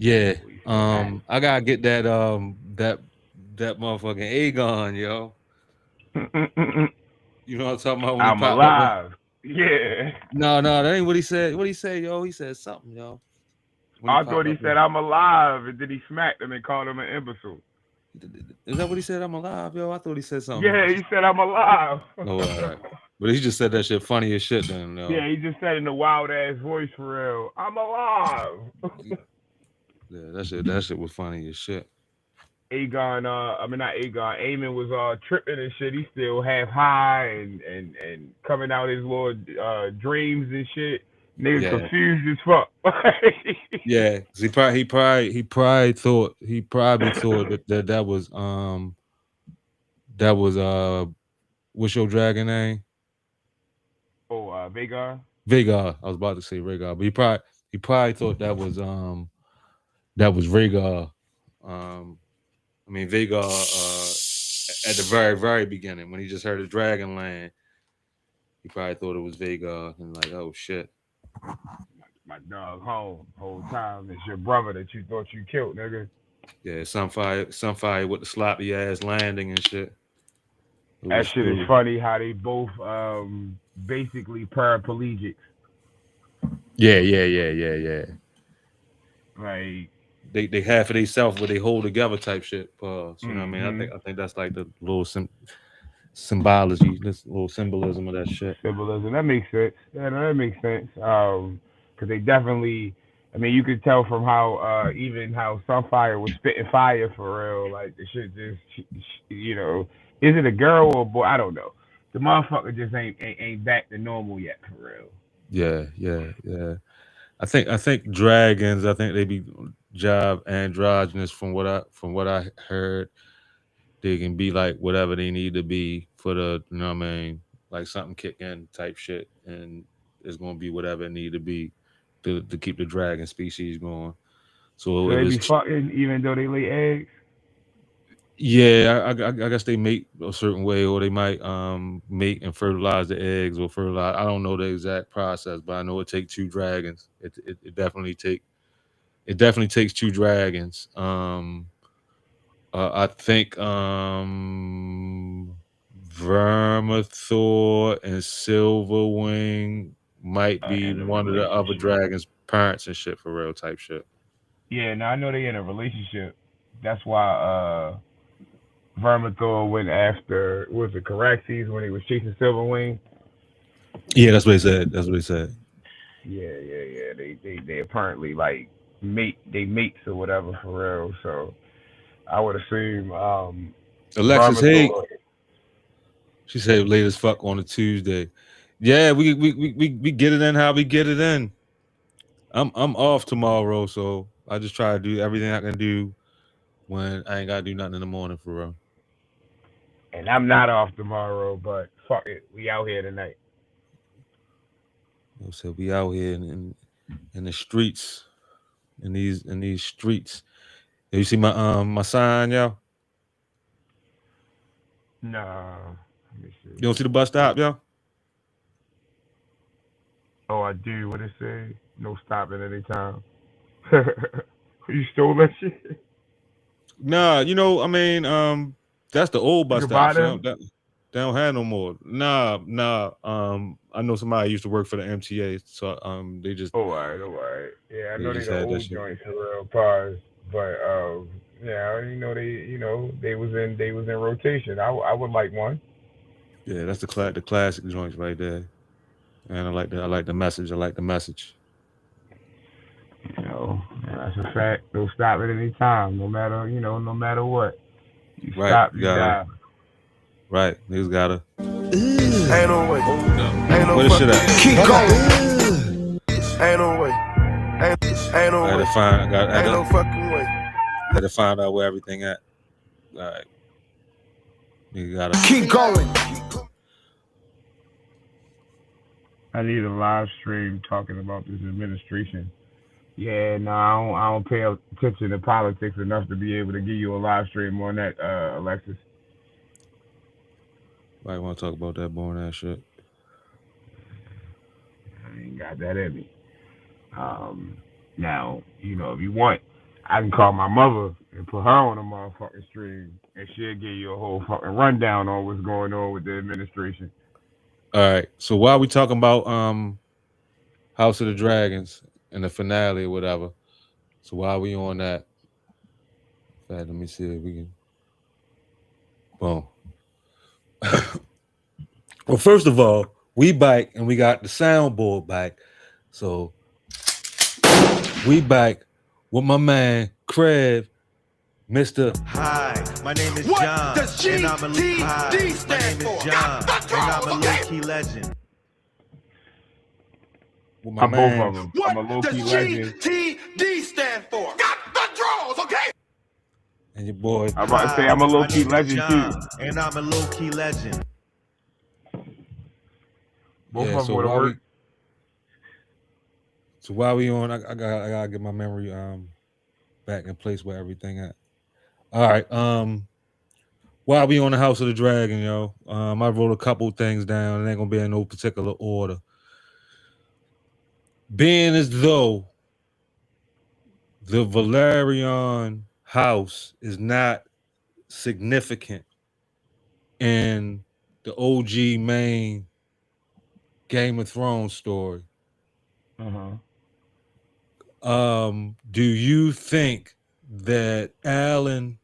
Yeah. We smacked. I gotta get that motherfucking Aegon, yo. You know what I'm talking about when he I'm popped up on. alive. Yeah. No, that ain't what he said. What he said, yo? He said something, yo. When he I popped thought he up said on. I'm alive, and then he smacked him and called him an imbecile. Is that what he said? I'm alive, yo. I thought he said something. Yeah, he said I'm alive. Oh, all right. But he just said that shit funny as shit. Then, yo. Yeah, he just said in a wild ass voice for real. I'm alive. Yeah, that shit was funny as shit. Aegon, I mean not Aegon. Aemon was tripping and shit. He still half high and coming out his little dreams and shit. Nigga Yeah, confused as fuck. yeah. 'Cause he probably thought that was what's your dragon name? Oh, Vagar. Vagar. I was about to say Rhaegar, but he probably thought that was Rhaegar. Um, I mean Vagar. At the very very beginning when he just heard the dragon land, he probably thought it was Vagar and like, oh shit. My dog home whole time. It's your brother that you thought you killed, nigga. Yeah, some fire with the sloppy ass landing and shit. It That was shit is cool. funny how they both basically paraplegics. Yeah. Like, They half of themselves, but they hold together type shit. Pause. You know what I mean? I mm-hmm. think I think that's like the little symbology, this little symbolism of that shit. Symbolism. That makes sense. Yeah, no, that makes sense. Because they definitely. I mean, you could tell from how even how Sunfire was spitting fire for real. Like the shit just, is it a girl or a boy? I don't know. The motherfucker just ain't back to normal yet for real. Yeah. I think dragons. I think they be job androgynous from what I heard. They can be like whatever they need to be for the you know what I mean, like something kick in type shit, and it's gonna be whatever it need to be to keep the dragon species going. So So if they be it's fucking even though they lay eggs. yeah, I guess they mate a certain way, or they might mate and fertilize the eggs or fertilize. I don't know the exact process, but I know it takes two dragons. It definitely takes two dragons. I think Vermithor and Silverwing might be In a one of the other relationship. dragons' parents and shit for real type shit. Yeah, now I know they in a relationship. That's why Vermithor went after was it Caraxes when he was chasing Silverwing. Yeah, that's what he said. That's what he said. Yeah. They apparently like they mates or whatever for real. So I would assume Alexis Hate, Vermithor. she said late as fuck on a Tuesday. Yeah, we get it in how we get it in. I'm off tomorrow, so I just try to do everything I can do when I ain't gotta do nothing in the morning for real. And I'm not off tomorrow, but fuck it, we out here tonight. So we out here in the streets, in these streets. You see my sign, yo? Nah, let me You don't see. see the bus stop, yo? Oh, I do. What it say? No stopping anytime. You stole that shit. Nah, I mean, that's the old You bus can stop. buy So them. they don't have no more. Nah. I know somebody used to work for the MTA, so they just Oh, alright, alright. Yeah, I they know they just the had that old shit. joints for real pause, but yeah, they was in rotation. I would like one. Yeah, that's the classic joints right there. And I like the message. I like the message. That's a fact. Don't stop at any time, no matter what. You Right, stop, you you gotta die. right. Niggas gotta Ain't no way. hold up. Ain't no Where the shit fucking at? way. Keep going. Ain't no way. Ain't I no had to way. find. I got. I had Ain't to, no fucking way. had to find out where everything at. All right, you gotta. Keep going. I need a live stream talking about this administration. Yeah, no, I don't pay attention to politics enough to be able to give you a live stream on that, Alexis. I want to talk about that boring ass shit. I ain't got that in me. Um, Now, if you want, I can call my mother and put her on a motherfucking stream, and she'll give you a whole fucking rundown on what's going on with the administration. All right. So while we talking about House of the Dragons and the finale or whatever, so while we on that, in fact, let me see if we can. Boom. Well, first of all, we back and we got the soundboard back. So we back with my man Craig, Mr. Hi, my name is What John, does and I'm a lead GTD high. My stand name is for? John, Got and I'm a okay? low-key legend. With my I'm both of man, them. What I'm a low does key legend. GTD stand for? Got the draws, okay? and your boy. I'm about to say I'm a low My key name is legend John, too. and I'm a low-key legend. Both Yeah, of them so would have while worked. while we on, I gotta get my memory back in place where everything at. All right. While we on the House of the Dragon, yo, I wrote a couple things down. It ain't gonna be in no particular order. Being as though the Valerian house is not significant in the OG main Game of Thrones story. Uh-huh. Do you think that Alan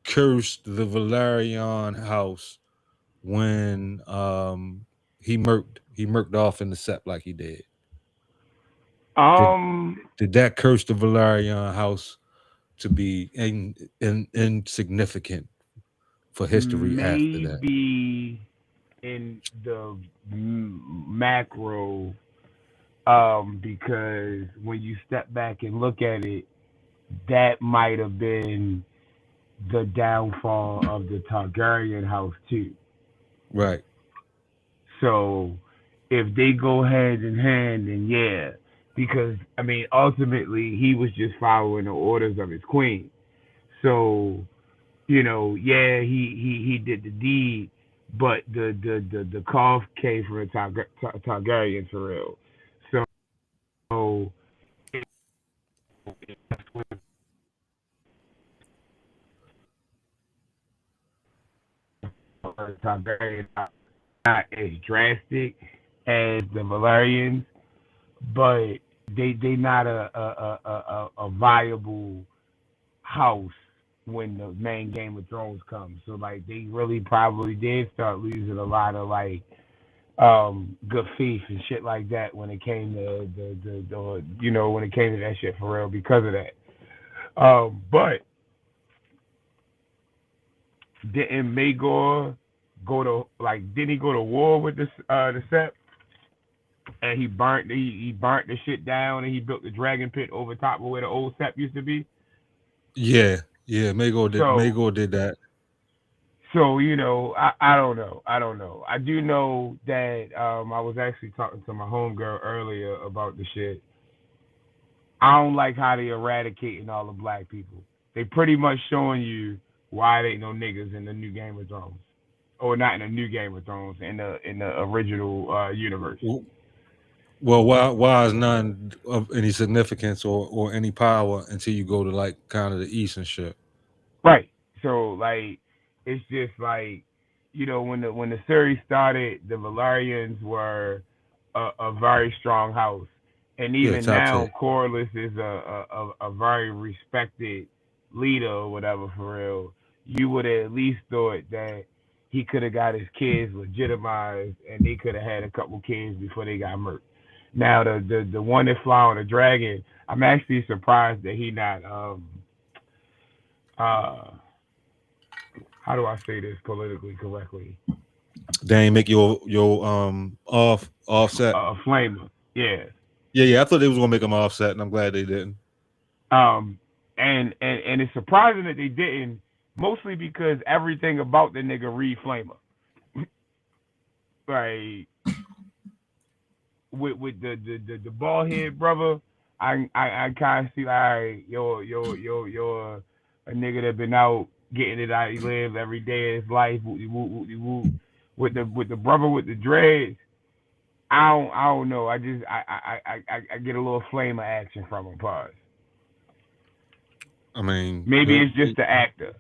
cursed the Valerian house when he murked off in the sept like he did? Did that curse the Valerian house to be insignificant for history after that? Maybe in the macro, because when you step back and look at it, that might have been the downfall of the Targaryen house too. Right. So if they go hand in hand, then yeah, because I mean, ultimately he was just following the orders of his queen. So yeah, he did the deed, but the cough came from a Targaryen for real. So Targaryen not as drastic as the Valerians, but they not a viable house when the main Game of Thrones comes. So like they really probably did start losing a lot of like good faith and shit like that when it came to the when it came to that shit for real because of that. But didn't Magor go to didn't he go to war with the Sept? And he burnt the shit down and he built the dragon pit over top of where the old Sept used to be. Yeah, Magor did that. So I don't know. I do know that I was actually talking to my homegirl earlier about the shit. I don't like how they eradicating all the black people. They pretty much showing you why they ain't no niggas in the new Game of Thrones, or not in the new Game of Thrones, in the original universe. Well, why is none of any significance or any power until you go to like kind of the east and shit? Right. So like, it's just like, when the series started, the Valerians were a very strong house, and even now, Corlys is a very respected leader or whatever for real. You would have at least thought that he could have got his kids legitimized, and they could have had a couple kids before they got murked. Now the one that fly on the dragon, I'm actually surprised that he not how do I say this politically correctly? They ain't make your offset a flamer. Yeah. Yeah. I thought they was gonna make him offset, and I'm glad they didn't. And it's surprising that they didn't, mostly because everything about the nigga read flamer. Like with the bald head brother, I kind of see like, all right, you're a nigga that been out getting it out he live every day of his life. With the brother with the dreads, I don't know. I just I get a little flamer action from him. Pause. I mean, Maybe it's just the actor.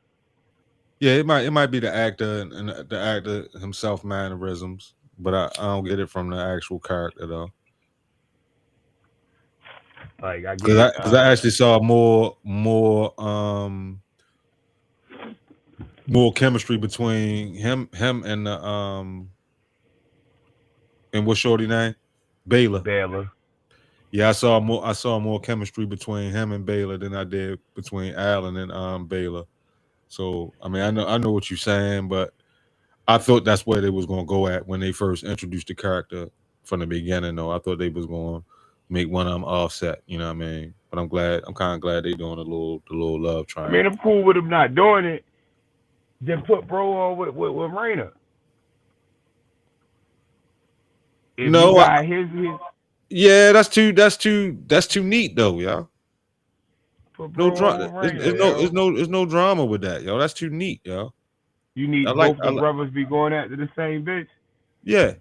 yeah, it might be the actor and the actor himself mannerisms, but I don't get it from the actual character though. Like I Because get, I actually saw more chemistry between him and the and what's shorty name? Baylor. Baylor. Yeah, I saw more chemistry between him and Baylor than I did between Allen and Baylor. So I mean I know what you're saying, but I thought that's where they was gonna go at when they first introduced the character from the beginning though. I thought they was gonna make one of them offset, you know what I mean? But I'm kind of glad they doing the little love I mean, triangle. I'm cool with him not doing it. Then put bro on with Raina. If you No, got his yeah, that's too neat though, y'all. put No bro on drama. with Raina, yo. There's no drama with that, yo. That's too neat, yo. You I need like both the brothers be going after the same bitch. yeah.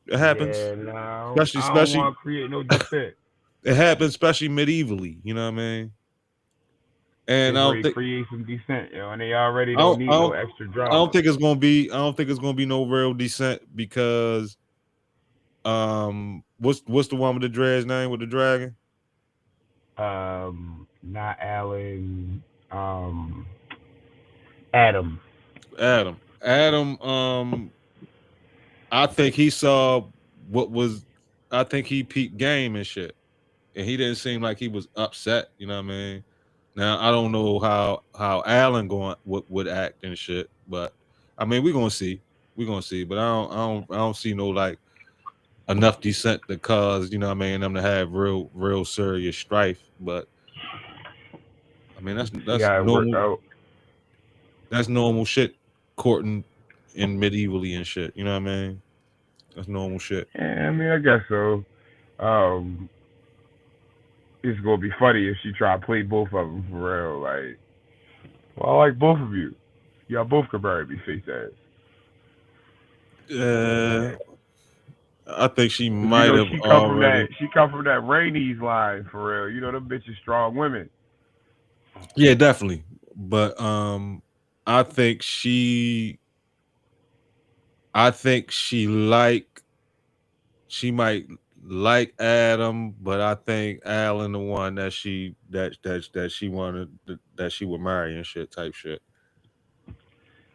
It happens, Yeah, no, especially I don't especially want to create no dissent. it happens, especially medievally. You know what I mean? And They ready to create some dissent, yo, and they already I don't don't, need I no don't, extra I don't drama. think it's gonna be, I don't think it's gonna be no real descent because, what's the one with the dread's name with the dragon? Not Alan. Adam. Adam, I think he saw what was, I think he peaked game and shit, and he didn't seem like he was upset. You know what I mean? Now I don't know how Allen going would act and shit, but I mean we're gonna see. But I don't see no like enough descent to cause you know what I mean them to have real serious strife. But I mean See how it worked out. that's normal shit courting in medievally and shit. You know what I mean? That's normal shit. Yeah, I mean, I guess so. Um, it's gonna be funny if she try to play both of them for real. Like, well, I like both of you. Y'all both could marry me face ass. Uh, I think she Cause you might know have that already. she come from that Rainey's line for real. You know them bitches strong women. Yeah, definitely. But I think I think she might like Adam, but I think Alan the one that she wanted that she would marry and shit type shit.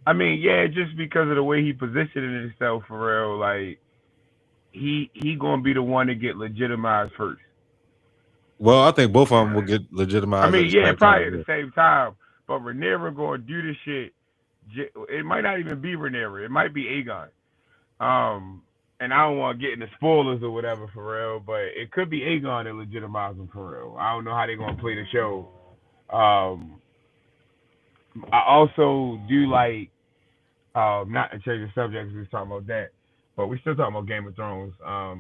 I mean, yeah, just because of the way he positioned himself for real, like he gonna be the one to get legitimized first. Well, I think both of them will get I legitimized at mean, the yeah, same probably time. at the same time. But Rhaenyra gonna do this shit. It might not even be Rhaenyra. It might be Aegon. And I don't want to get into spoilers or whatever for real, but it could be Aegon that legitimize him for real. I don't know how they're gonna play the show. Um, I also do like, not to change the subject, we was talking about that, but we still talking about Game of Thrones,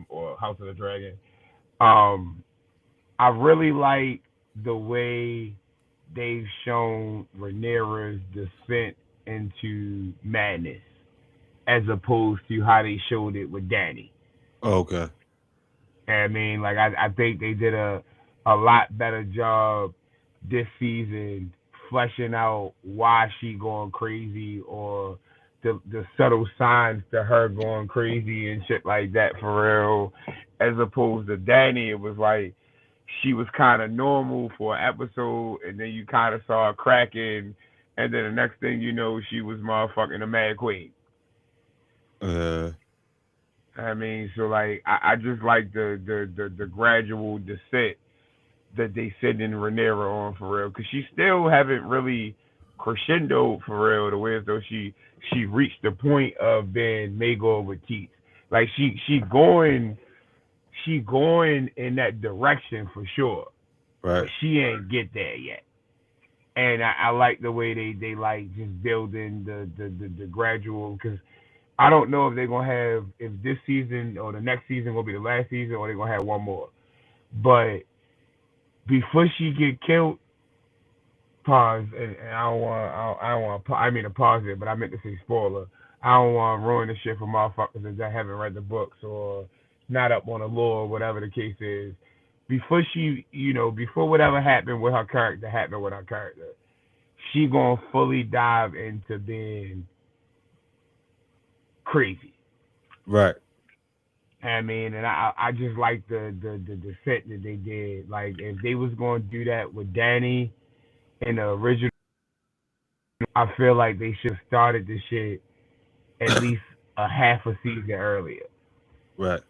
or House of the Dragon. Um, I really like the way they've shown Rhaenyra's descent into madness, as opposed to how they showed it with Danny. Okay. I mean, like I think they did a lot better job this season fleshing out why she going crazy or the subtle signs to her going crazy and shit like that for real. As opposed to Danny, it was like she was kind of normal for an episode, and then you kind of saw her cracking, and then the next thing you know, she was motherfucking a mad queen. Uh, I mean, so like I just like the gradual descent that they send in Rhaenyra on for real, because she still haven't really crescendoed for real the way as though she reached the point of being Maegor with teeth. Like she going in that direction for sure, but right. she ain't get there yet. And I like the way they like just building the gradual, because I don't know if they're gonna have, if this season or the next season will be the last season or they're gonna have one more. But before she get killed, pause, and I don't want I mean to pause it, but I meant to say spoiler. I don't want to ruin the shit for motherfuckers that haven't read the books or not up on the lore, whatever the case is. before she, before whatever happened with her character happened with her character, she gonna fully dive into being crazy. Right. I mean, and I just like the set that they did. Like, if they was gonna do that with Danny in the original, I feel like they should have started this shit at least a half a season earlier. Right.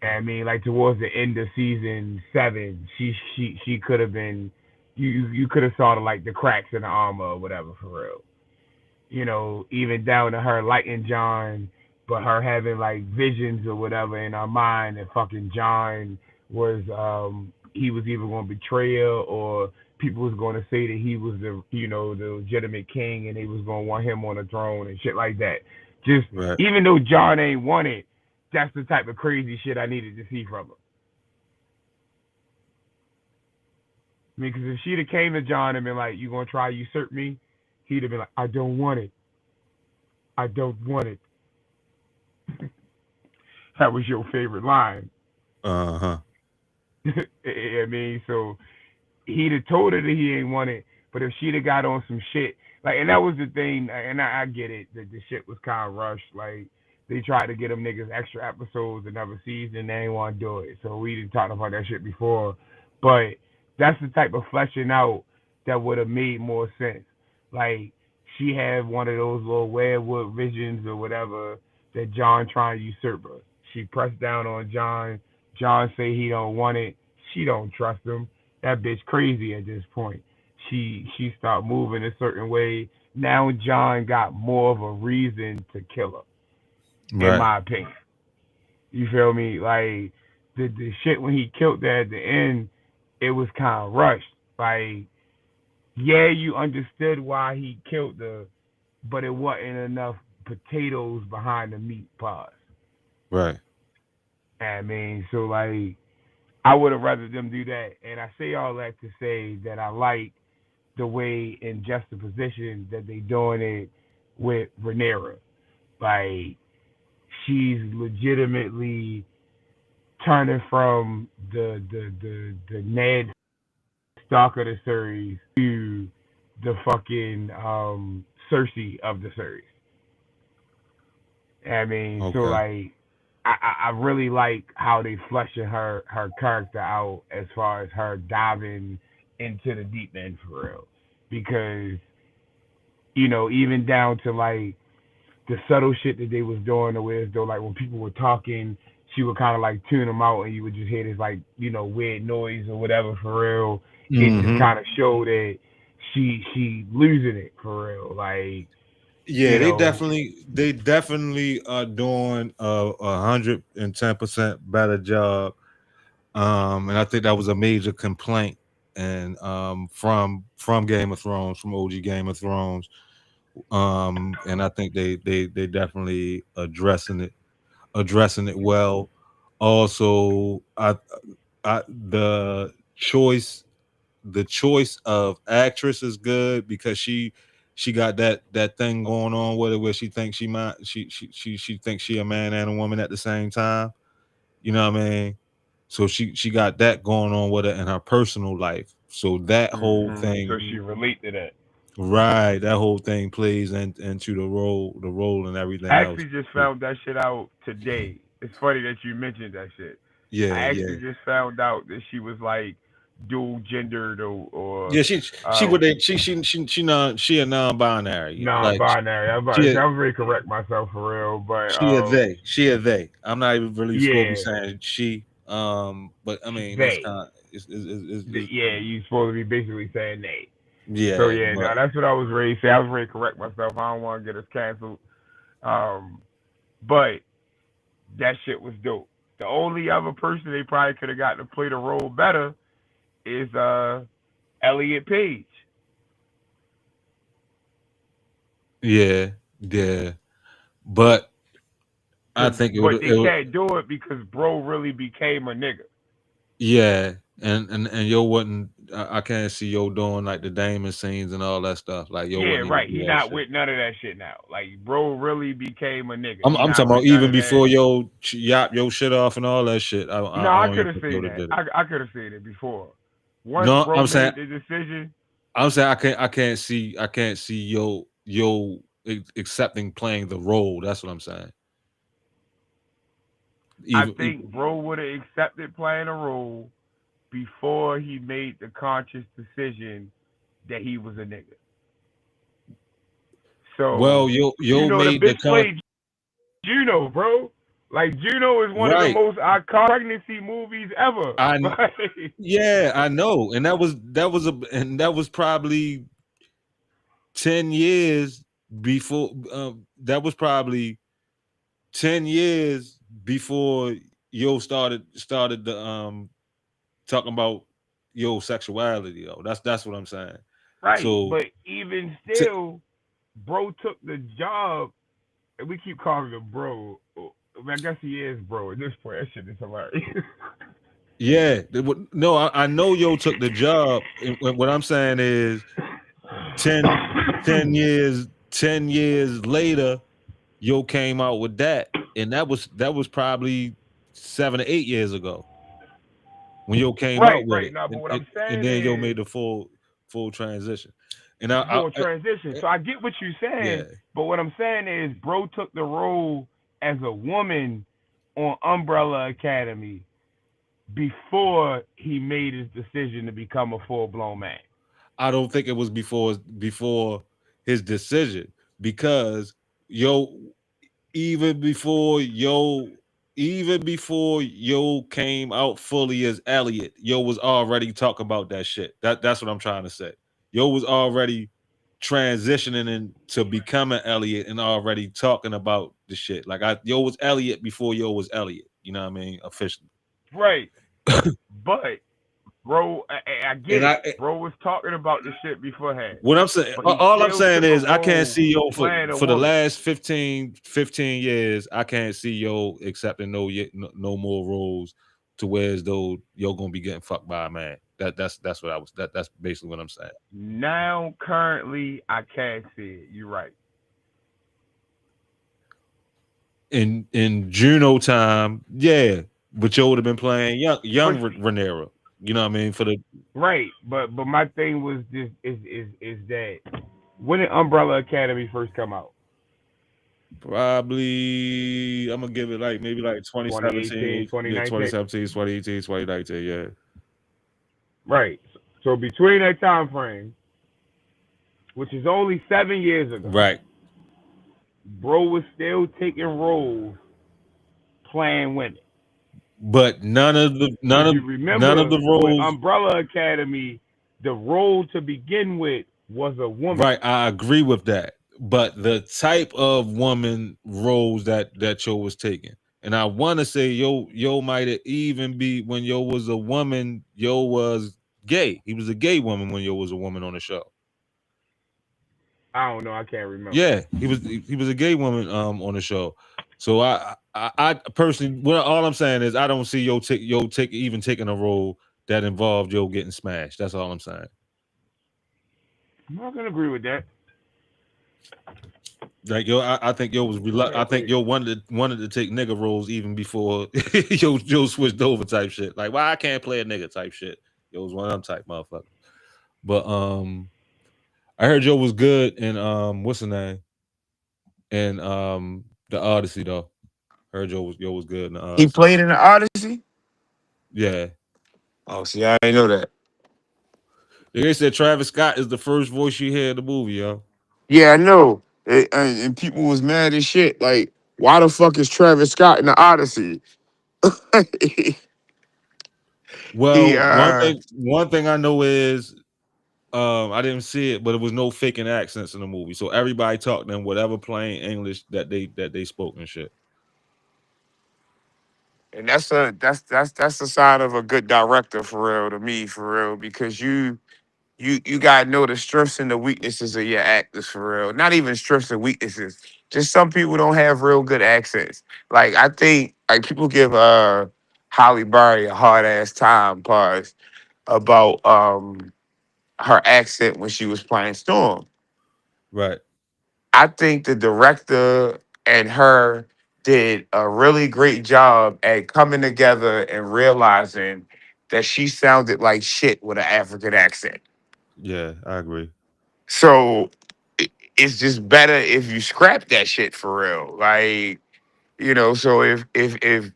I mean, like towards the end of season 7, she could have been, you could have saw like the cracks in the armor or whatever for real. Even down to her liking John, but her having like visions or whatever in her mind that fucking John was he was either going to betray her, or people was going to say that he was the legitimate king and they was going to want him on the throne and shit like that. Just Right. even though John ain't wanted, that's the type of crazy shit I needed to see from her. I mean, because if she'd have came to John and been like, "You gonna try to usurp me?" He'd have been like, "I don't want it. I don't want it." That was your favorite line. Uh-huh. I mean, so he'd have told her that he ain't want it, but if she'd have got on some shit, like, and that was the thing, and I get it, that the shit was kind of rushed. Like, they tried to get them niggas extra episodes another season, they ain't want to do it. So we didn't talk about that shit before, but that's the type of fleshing out that would have made more sense. Like, she had one of those little werewolf visions or whatever that John trying to usurp her. She pressed down on John. John say he don't want it. She don't trust him. That bitch crazy at this point. She start moving a certain way. Now John got more of a reason to kill her, in Right. my opinion. You feel me? Like, the shit when he killed her at the end, it was kind of rushed. Like, yeah, you understood why he killed her, but it wasn't enough potatoes behind the meat pies. Right. I mean, so like, I would have rather them do that. And I say all that to say that I like the way in juxtaposition that they doing it with Rhaenyra. Like, she's legitimately turning from the Ned Stark of the series to the fucking Cersei of the series. I mean, so Okay. like, I really like how they fleshing her character out as far as her diving into the deep end for real, because even down to like the subtle shit that they was doing, the way as though like when people were talking, she would kind of like tune them out, and you would just hear this like weird noise or whatever for real. It just Mm-hmm. kind of showed that she losing it for real, like. Yeah, they definitely are doing 110% better job. And I think that was a major complaint, and from Game of Thrones, from OG Game of Thrones. And I think they definitely addressing it well. Also, I choice the choice of actress is good, because she got that thing going on with her where she thinks she thinks she a man and a woman at the same time. You know what I mean? So she got that going on with her in her personal life. So that whole thing, So she relate to that. right? That whole thing plays into the role and everything I else. actually just found that shit out today. It's funny that you mentioned that shit. Yeah, I yeah. actually just found out that she was like dual gendered or Yeah, she would she a non-binary. Like non-binary. she I was really correct myself for real, but she a they. I'm not even really supposed to be yeah, saying she. But I mean that's they. kind of Yeah, you supposed to be basically saying they. So yeah, yeah, no, but that's what I was ready to say. I was ready to correct myself. I don't want to get us canceled. Um, but that shit was dope. The only other person they probably could have got to play the role better is Elliot Page. yeah, yeah. But I think it But would they can't do it because bro really became a nigga. yeah, and yo wouldn't. I can't see yo doing like the Damon scenes and all that stuff. Like yo Yeah, wouldn't even right. do He that not shit. with none of that shit now. Like, bro, really became a nigga. I'm He I'm not talking with about none even of that. before yo yap yo shit off and all that shit. No, I I don't could even have think yo seen would have that. did it. I could have seen it before. Once No, bro made the decision, I'm saying I can't see yo accepting playing the role. That's what I'm saying. I Even, think bro would have accepted playing a role before he made the conscious decision that he was a nigga. So, well, you yo know, the made the bitch played Juno, bro. Like, Juno is one of the right. most iconic pregnancy movies ever. I Like, Yeah, I know, and that was probably 10 years before. That was probably 10 years before yo started the talking about yo sexuality though. That's what I'm saying. right. So But even t- still, bro took the job, and we keep calling him bro. I guess he is bro at this point. That shit is hilarious. yeah, no, I know yo took the job. And what I'm saying is 10, 10 years later, yo came out with that, and that was probably 7 or 8 years ago when yo came out Right, with right. it, No, but what I'm and saying then yo is made the full transition. And full transition. So I get what you're yeah, saying, but what I'm saying is, bro took the role as a woman on Umbrella Academy before he made his decision to become a full blown man. I don't think it was before his decision because yo even before yo came out fully as Elliot, yo was already talking about that shit. That's what I'm trying to say. Yo was already transitioning into becoming Elliot and already talking about the shit. Like yo was Elliot before yo was Elliot. You know what I mean? Officially. Right, but bro, I get And it. Bro was talking about the shit beforehand, what I'm saying, but he all I'm still saying took a is I can't role see yo playing a for the woman. last 15 years. I can't see yo accepting no more roles to where as though yo gonna be getting fucked by a man. That's what I was that's basically what I'm saying. Now, currently, I can't see it. You're right. In Juno time, yeah, but yo would have been playing But young Rhaenyra. You know what I mean? For the right, but my thing was just is that when did Umbrella Academy first come out? probably I'm gonna give it like maybe like 2018, 2017, yeah, 2019. 2017, 2018, 2019, yeah. Right. So between that time frame, which is only 7 years ago, Right. bro was still taking roles playing women. But Because you none of remember the with roles. Umbrella Academy, the role to begin with was a woman. Right, I agree with that. But the type of woman roles that yo was taking, and I want to say yo might have even be when yo was a woman, yo was gay. He was a gay woman when yo was a woman on the show. I don't know. I can't remember. Yeah, he was a gay woman on the show. So I personally, well, all I'm saying is I don't see yo take even taking a role that involved yo getting smashed. That's all I'm saying. I'm not gonna agree with that. Like yo, I think yo was I think yo wanted to take nigga roles even before yo switched over type shit. Like why I can't play a nigga type shit. Yo was one of them type motherfuckers. But I heard Joe was good in what's the name? And the Odyssey though. Heard yo was good in the He Odyssey. played in the Odyssey. Yeah. Oh, see, I didn't know that. They said Travis Scott is the first voice you hear in the movie, yo. Yeah, I know. And people was mad as shit. Like, why the fuck is Travis Scott in the Odyssey? he Well, one thing I know is I didn't see it, but it was no faking accents in the movie. So everybody talked in whatever plain English that they spoke and shit. and that's the sign of a good director for real to me, for real, because you gotta know the strengths and the weaknesses of your actors for real. Not even strengths and weaknesses. Just some people don't have real good accents. Like I think like people give Holly Berry a hard ass time, pause, about her accent when she was playing Storm. Right. I think the director and her did a really great job at coming together and realizing that she sounded like shit with an African accent. Yeah, I agree. So it's just better if you scrap that shit for real. Like, so if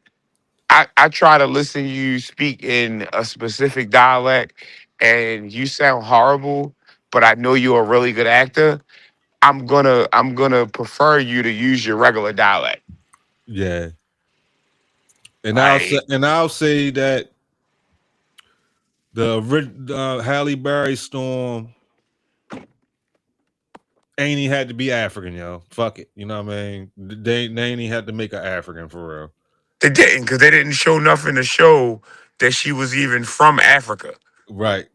I try to listen to you speak in a specific dialect and you sound horrible, but I know you're a really good actor, I'm gonna prefer you to use your regular dialect. Yeah. And Like I'll say that Halle Berry Storm ain't he had to be African, yo. Fuck it. You know what I mean? They ain't even had to make her African for real. they didn't, because they didn't show nothing to show that she was even from Africa. Right.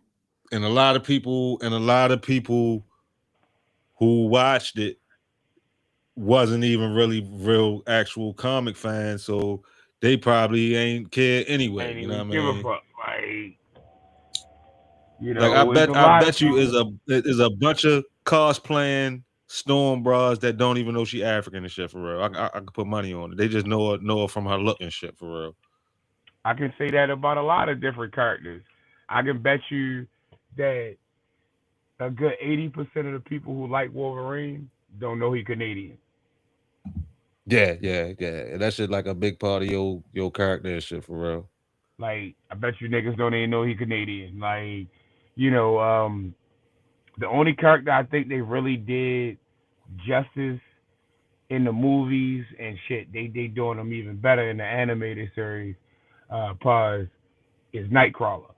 And a lot of people who watched it wasn't even really real actual comic fans, so they probably ain't care anyway. Ain't You know even what I give a mean? fuck. Like, Like it's a I lot of bet you people. is a bunch of cosplaying Storm bras that don't even know she African and shit for real. I could put money on it. They just know her from her look and shit for real. I can say that about a lot of different characters. I can bet you that a good 80% of the people who like Wolverine don't know he Canadian. Yeah. That shit like a big part of your character and shit for real. Like, I bet you niggas don't even know he Canadian. Like, the only character I think they really did justice in the movies and shit, they doing them even better in the animated series. Pause is Nightcrawler.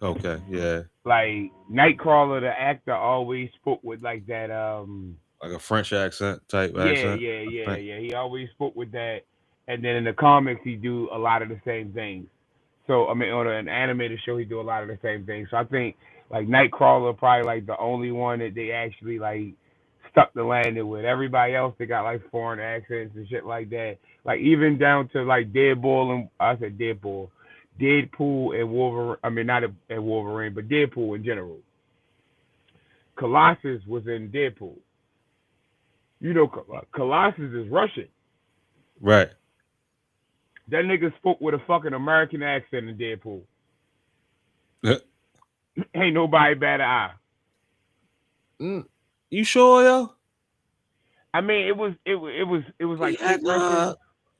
Okay, yeah. Like Nightcrawler, the actor always spoke with like that. Like a French accent type Yeah, accent. yeah, I yeah, think. yeah. He always spoke with that, and then in the comics he do a lot of the same things. So I mean, on an animated show he do a lot of the same things. So I think like Nightcrawler probably like the only one that they actually like stuck the landing with. Everybody else they got like foreign accents and shit like that. Like even down to like Deadpool and I said Deadpool and Wolverine. I mean not and Wolverine, but Deadpool in general. Colossus was in Deadpool. Colossus is Russian. Right. That nigga spoke with a fucking American accent in Deadpool. Ain't nobody bat an eye. You sure, yo? I mean, it was like He fake had Russian.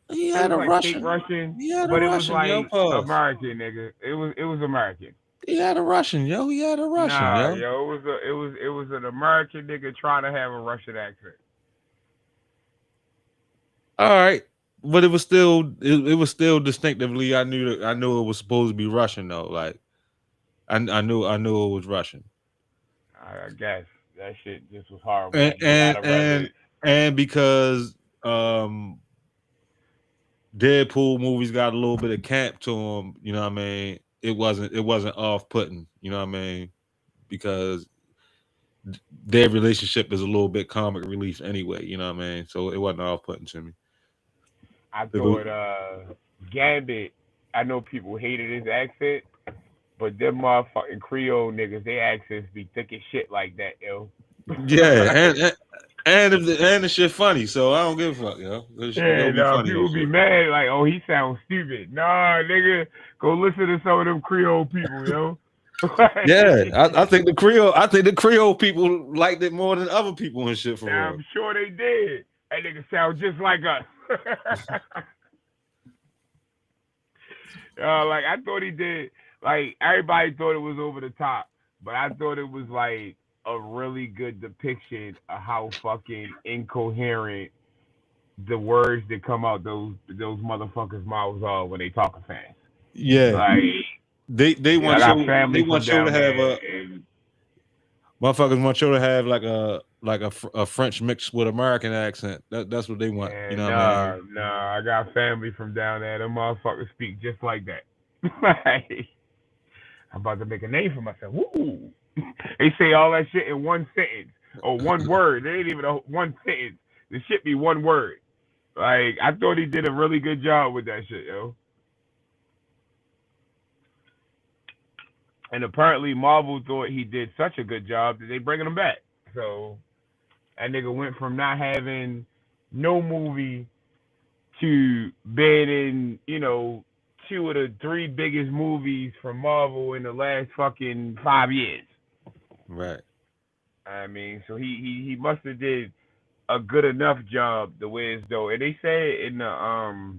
he It had was a like fake Russian. Russian, He had a but it was Russian, yo. like Pause. American, nigga. It was American. He had a Russian, yo. He had a Russian, Nah, yo. yo, it was an American nigga trying to have a Russian accent. All right, but it was still distinctively. I knew it was supposed to be Russian though. Like I knew it was Russian. I guess that shit just was horrible. And Like you and gotta and, rather. and because um Deadpool movies got a little bit of camp to them, you know what I mean? It wasn't off putting, you know what I mean? Because their relationship is a little bit comic relief anyway, you know what I mean? So it wasn't off putting to me. I It was- thought Gambit. I know people hated his accent, but them motherfucking Creole niggas, they accents be thick as shit like that, yo. yeah, and the shit funny, so I don't give a fuck, yo. Yeah, It'll be no, funny and people be shit. mad like, oh, he sounds stupid. Nah, nigga, go listen to some of them Creole people, yo. Yeah, I think the Creole people liked it more than other people and shit for Now, real. I'm sure they did. That nigga sound just like us. Like I thought he did. Like everybody thought it was over the top, but I thought it was like a really good depiction of how fucking incoherent the words that come out those motherfuckers' mouths are when they talking fast. Yeah, Like they I want got you family they from want you to down have there, a and motherfuckers want you to have like a French mixed with American accent. That's what they want. You and know what I mean? nah, I got family from down there. Them motherfuckers speak just like that. Like, I'm about to make a name for myself. Woo! They say all that shit in one sentence or one word. They ain't even one sentence. The shit be one word. Like I thought he did a really good job with that shit, yo. And apparently Marvel thought he did such a good job that they bringing him back. So that nigga went from not having no movie to being in, two of the three biggest movies from Marvel in the last fucking 5 years. Right. I mean, so he must have did a good enough job the way it's though. And they say in the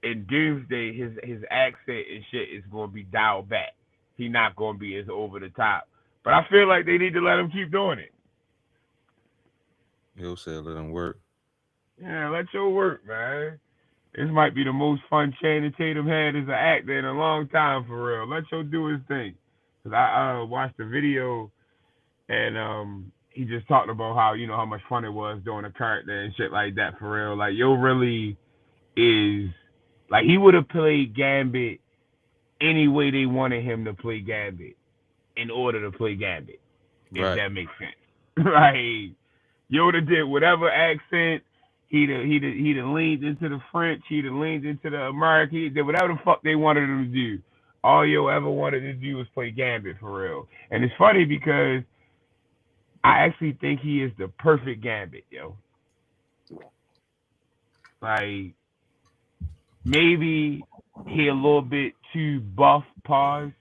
in Doomsday his accent and shit is gonna be dialed back. He not gonna be as over the top. But I feel like they need to let him keep doing it. Yo said let him work. Yeah, let your work, man. This might be the most fun Channing Tatum had as an actor in a long time, for real. Let your do his thing. Cause I watched the video, and he just talked about how much fun it was doing a character and shit like that, for real. Like yo really is like he would have played Gambit any way they wanted him to play Gambit in order to play Gambit, if Right. that makes sense. Like Yoda did whatever accent. He'd have leaned into the French. He'd have leaned into the American. He did whatever the fuck they wanted him to do. All Yo ever wanted to do was play Gambit, for real. And it's funny because I actually think he is the perfect Gambit, yo. Like maybe he a little bit too buff, pause,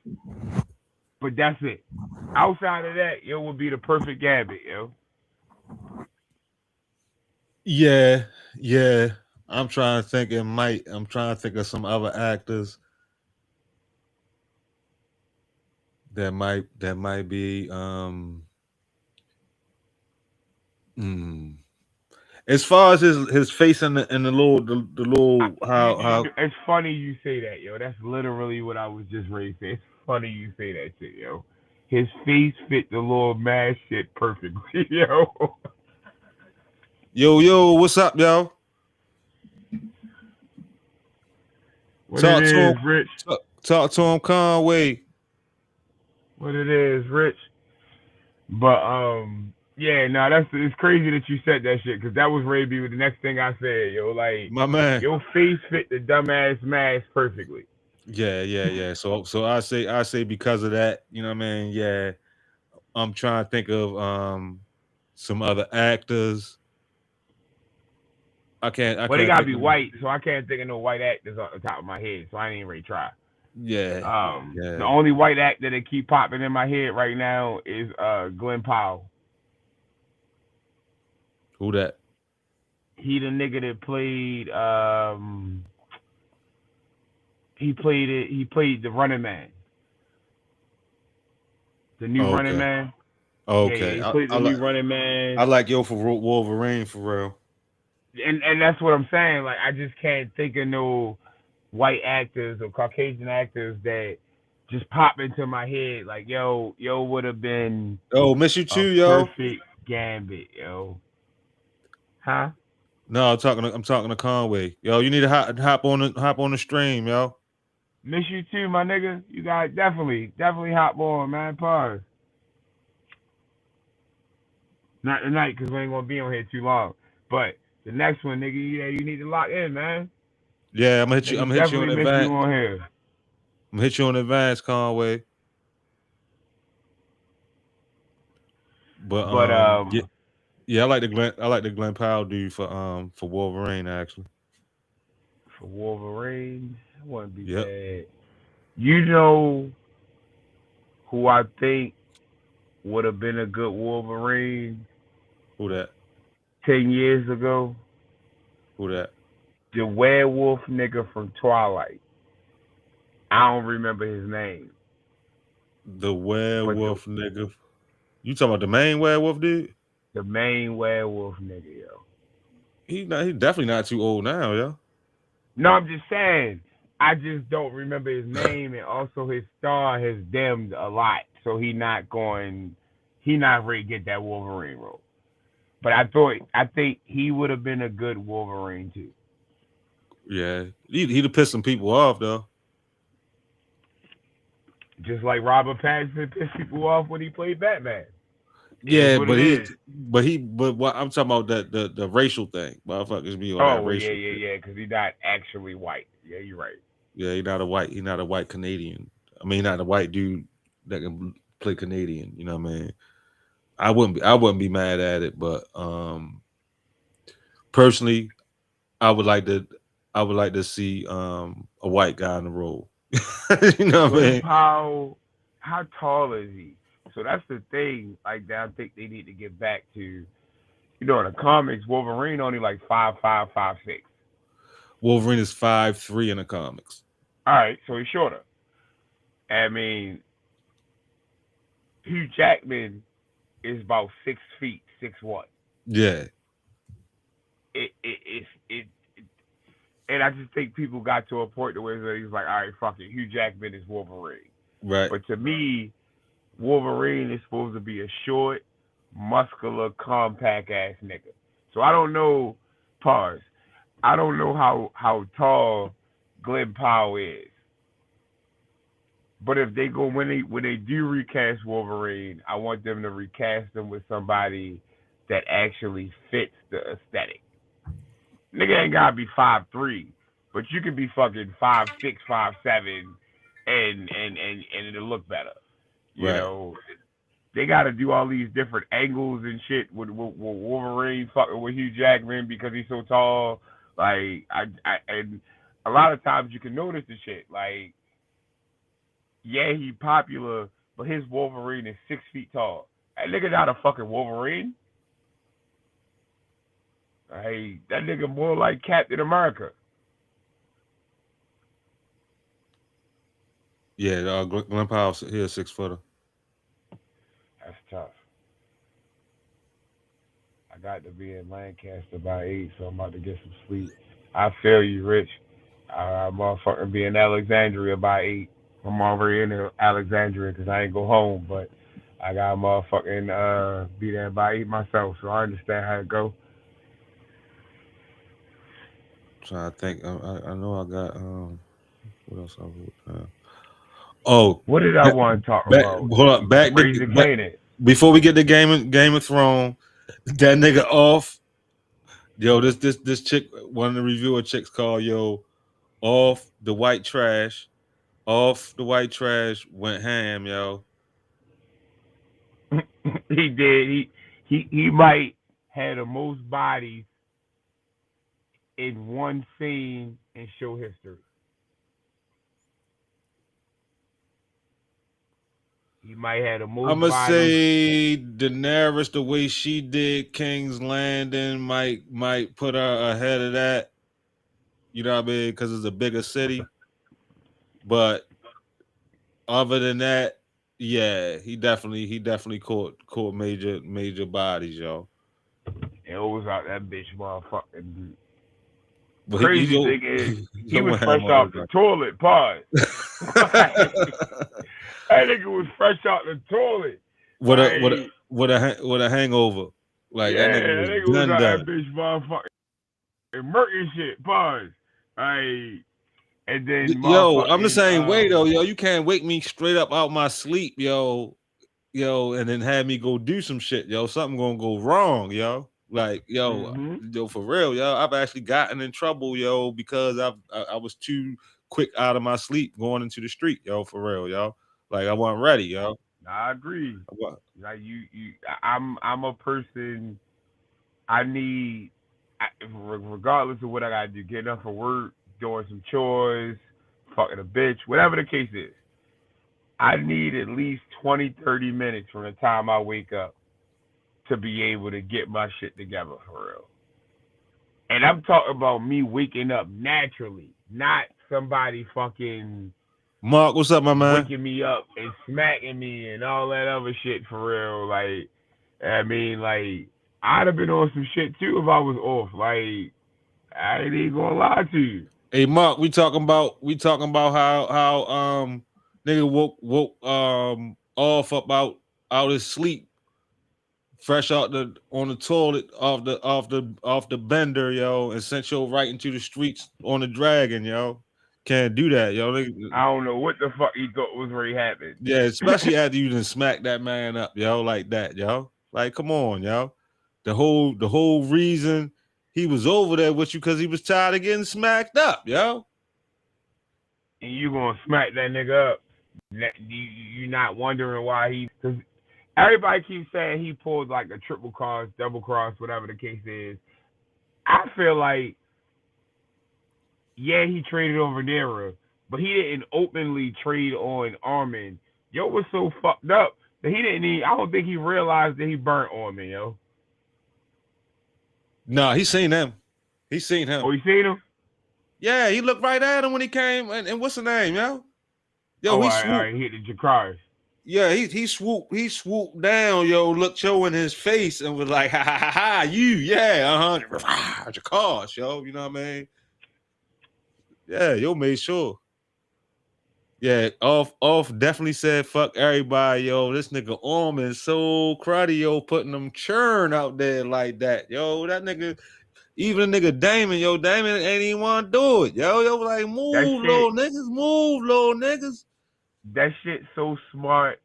but that's it. Outside of that, yo would be the perfect Gambit, yo. Yeah. I'm trying to think of some other actors that might be as far as his face and the little how It's funny you say that, yo. That's literally what I was just ready to say. It's funny you say that shit, yo. His face fit the little mask shit perfectly, yo. Yo, what's up, yo? What Talk it to is, him. Rich. Talk to him, Conway. What it is, Rich. But yeah, no, it's crazy that you said that shit, because that was ready to be the next thing I said, yo. Like My man. your face fit the dumbass mask perfectly. Yeah. So I say because of that, you know what I mean? Yeah. I'm trying to think of some other actors. I can't Well, they gotta think be of- white, so I can't think of no white actors off the top of my head, so I ain't even really try. Yeah. The only white actor that keep popping in my head right now is Glenn Powell. Who that? He the nigga that played he played the Running Man. The new Okay. Running Man. Okay. Yeah, he played the new Running Man. I like Yo for Wolverine for real. And that's what I'm saying. Like I just can't think of no white actors or Caucasian actors that just pop into my head. Like yo would have been Oh, miss you too, yo. perfect Gambit, yo. Huh? No, I'm talking to Conway. Yo, you need to hop on the stream, yo. Miss you too, my nigga. You got definitely hop on, man. Pause. Not tonight, because we ain't gonna be on here too long. But the next one, nigga, yeah, you need to lock in, man. Yeah, I'm gonna hit you in Definitely miss advance. you on here. I'm gonna hit you in advance, Conway. But yeah, I like the Glenn Powell dude for Wolverine actually. For Wolverine, it wouldn't be Yep. bad. You know who I think would have been a good Wolverine Who that? 10 years ago? Who that? The werewolf nigga from Twilight. I don't remember his name. The werewolf nigga. You talking about the main werewolf dude? The main werewolf nigga, yo. He definitely not too old now, yo. No, I'm just saying. I just don't remember his name, and also his star has dimmed a lot, so he not ready to get that Wolverine role. But I think he would have been a good Wolverine too. Yeah, he'd have pissed some people off though. Just like Robert Pattinson pissed people off when he played Batman. Yeah, but what I'm talking about the racial thing. Motherfuckers be on that racial. Yeah, because he's not actually white. Yeah, you're right. Yeah, he's not a white Canadian I mean, not a white dude that can play Canadian. You know what I mean? I wouldn't be mad at it, but personally, I would like to see a white guy in the role. You know what I mean? How tall is he? So that's the thing. Like that, I think they need to get back to. You know, in the comics, Wolverine only like 5'5", 5'6". Wolverine is 5'3" in the comics. All right, so he's shorter. I mean, Hugh Jackman is about 6 feet, 6'1". Yeah. It and I just think people got to a point where he's like, all right, fuck it, Hugh Jackman is Wolverine. Right. But to me, Wolverine is supposed to be a short, muscular, compact ass nigga. So I don't know, pause. I don't know how tall Glenn Powell is. But if they go when they do recast Wolverine, I want them to recast him with somebody that actually fits the aesthetic. Nigga ain't gotta be 5'3", but you can be fucking 5'6", 5'7", and it'll look better. You know, they got to do all these different angles and shit with Wolverine fucking with Hugh Jackman because he's so tall. Like and a lot of times you can notice the shit. Like, yeah, he popular, but his Wolverine is 6 feet tall. That nigga not a fucking Wolverine. Hey, that nigga more like Captain America. Yeah, Glenn Powell, he a 6 footer. That's tough. I got to be in Lancaster by 8, so I'm about to get some sleep. I feel you, Rich. I'm motherfucking be in Alexandria by 8. I'm already in Alexandria because I ain't go home, but I got to motherfucking be there by 8 myself, so I understand how it go. So I think I know I got what else I wrote down. Oh, what did I want to talk about? Hold up, back before we get to Game of Thrones, that nigga off. Yo, this chick, one of the reviewer chicks called off the white trash. Off the white trash went ham, yo. He did. He might have the most bodies in one scene in show history. He might have the most. I'm gonna say Daenerys, the way she did King's Landing, might put her ahead of that. You know what I mean? Because it's a bigger city. But other than that, yeah, he definitely caught major bodies, yo. It was out that bitch, motherfucking. But crazy thing is, he was fresh off the toilet. Pause. That nigga was fresh out the toilet. With a hangover. Like, yeah, that nigga was out done. that bitch, motherfucking murking shit. Pause. And then yo, I'm the same way though, yo. You can't wake me straight up out my sleep, yo, and then have me go do some shit, yo. Something gonna go wrong, yo. Like, yo, for real, yo. I've actually gotten in trouble, yo, because I was too quick out of my sleep going into the street, yo, for real, yo. Like, I wasn't ready, yo. I agree. Like I'm a person. I need, regardless of what I gotta do, getting up for work, doing some chores, fucking a bitch, whatever the case is, I need at least 20, 30 minutes from the time I wake up to be able to get my shit together for real. And I'm talking about me waking up naturally, not somebody fucking Mark, what's up, my man? Waking me up and smacking me and all that other shit for real. Like, I mean, like, I'd have been on some shit too if I was off. Like, I ain't even gonna lie to you. Hey, Mark, we talking about how nigga woke off about out his sleep, fresh out on the toilet off the bender, yo, and sent you right into the streets on the dragon, yo. Can't do that, yo. I don't know what the fuck he thought was really happening. Yeah, especially after you done smack that man up, yo, like that, yo. Like, come on, yo. The whole reason he was over there with you because he was tired of getting smacked up, yo. And you gonna smack that nigga up? You're not wondering why he. Because everybody keeps saying he pulled like a triple cross, double cross, whatever the case is. I feel like, yeah, he traded over Nero, but he didn't openly trade on Armin. Yo was so fucked up that he didn't even, I don't think he realized that he burnt Armin, yo. No, he seen him. He seen him. Oh, you seen him? Yeah, he looked right at him when he came. And what's the name, yo? Yo, he swooped. All right, he hit the Jakars. Yeah, he swooped down, yo, looked yo in his face and was like, ha ha ha ha, you, yeah, Jakars, yo, you know what I mean? Yeah, yo made sure. Yeah, off definitely said fuck everybody, yo. This nigga Orman is so cruddy, yo, putting them churn out there like that, yo. That nigga, even the nigga Damon, yo, Damon ain't even want to do it, yo. Yo, like move, little niggas. That shit so smart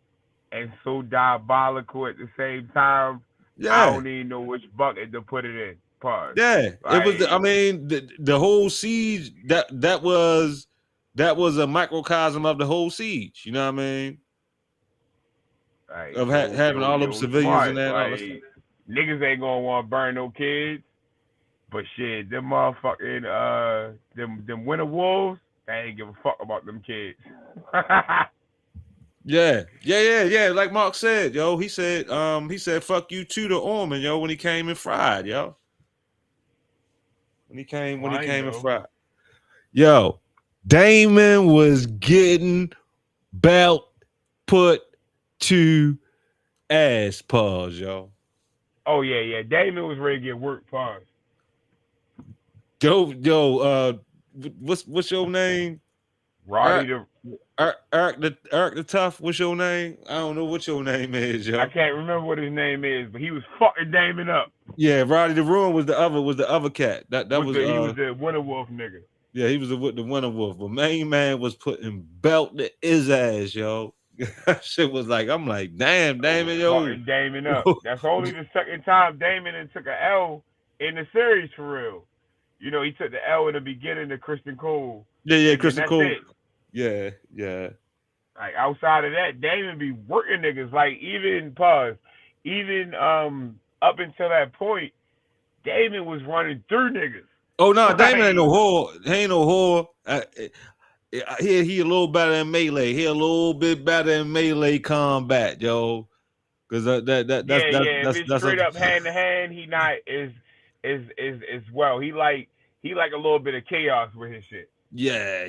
and so diabolical at the same time. Yeah, I don't even know which bucket to put it in. Pause. yeah. Like, It was. I mean, the whole siege that was a microcosm of the whole siege. You know what I mean? like, Of having all them civilians smart. in there. Like, niggas ain't gonna want to burn no kids, but shit, them motherfucking them winter wolves, they ain't give a fuck about them kids. Yeah. Like Mark said, yo, he said fuck you too to Orman, yo, when he came and fried, yo. When he came and fried. Yo, Damon was getting belt put to ass, pause, yo. Oh yeah. Damon was ready to get work. Pause. Yo, what's your name? Roddy Eric the Tough, what's your name? I don't know what your name is, yo. I can't remember what his name is, but he was fucking Damon up. Yeah, Roddy the Ruin was the other cat. That was he was the Winter Wolf nigga. Yeah, he was the Winter Wolf. But main man was putting belt to his ass, yo. Shit was like, I'm like, damn, Damon, yo. Fucking Damon up. That's only the second time Damon took an L in the series for real. You know, he took the L in the beginning to Kristen Cole. Yeah, Kristen Cole. It. Yeah. Like outside of that, Damon be working niggas. Like even up until that point, Damon was running through niggas. Oh no, Damon ain't no whore. He ain't no whore. He a little better than Melee. He a little bit better than Melee combat, yo. Because that's straight up hand to hand. He not is well. He like a little bit of chaos with his shit. Yeah. A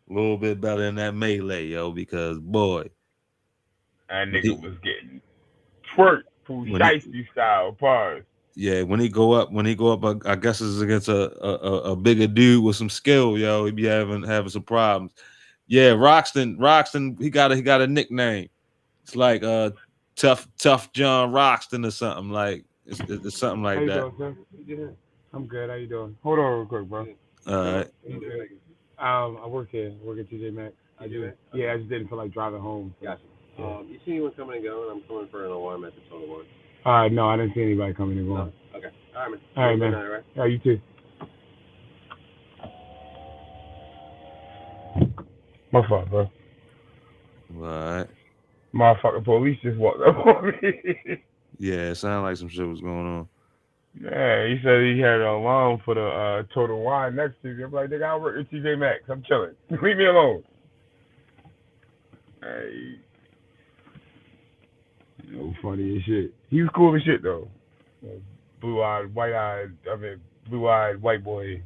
little bit better than that Melee, yo. Because boy, that nigga was getting twerk from Shiesty style. Pause. Yeah, when he go up, I guess it's against a bigger dude with some skill, yo. He be having some problems. Yeah, Roxton, he got a nickname. It's like tough John Roxton or something like it's something like that. How you doing, I'm good. How you doing? Hold on real quick, bro. All right. I work here. I work at TJ Maxx. I do. Okay. Yeah, I just didn't feel like driving home. Gotcha. Yeah. You see anyone coming and going? I'm coming for an alarm at the Total War. No, I didn't see anybody coming and going. No. Okay. All right, man. All right, man. Right? Yeah, you too. My fault, bro. All right. Motherfucking police just walked up on me. Yeah, it sounded like some shit was going on. Yeah, he said he had an alarm for the Total Wine next to you. I'm like, nigga, I work at TJ Maxx. I'm chilling. Leave me alone. Hey. No funny as shit. He was cool as shit though. Blue-eyed white boy.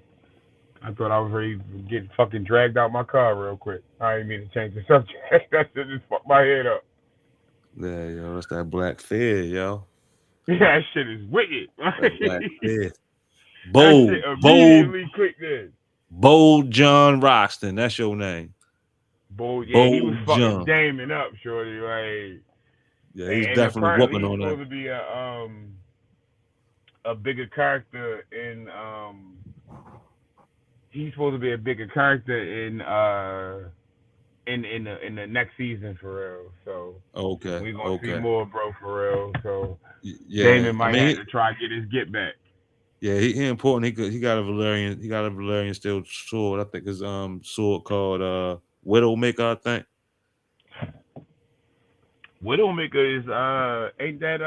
I thought I was ready to get fucking dragged out my car real quick. I didn't mean to change the subject. That shit just fucked my head up. Yeah, yo, that's that black fear, yo. Yeah, that shit is wicked. That black fear. Bold John Roxton. That's your name. Bold, yeah, he was fucking John. Damon up, shorty. Like, yeah, he's definitely whooping on that. He's supposed to be a bigger character in He's supposed to be a bigger character in the next season for real. So okay, we're gonna see more, bro, for real. So yeah, Damon might have to try to get his get back. Yeah, he important. He got a Valerian steel sword. I think his sword called Widowmaker, I think. Widowmaker is ain't that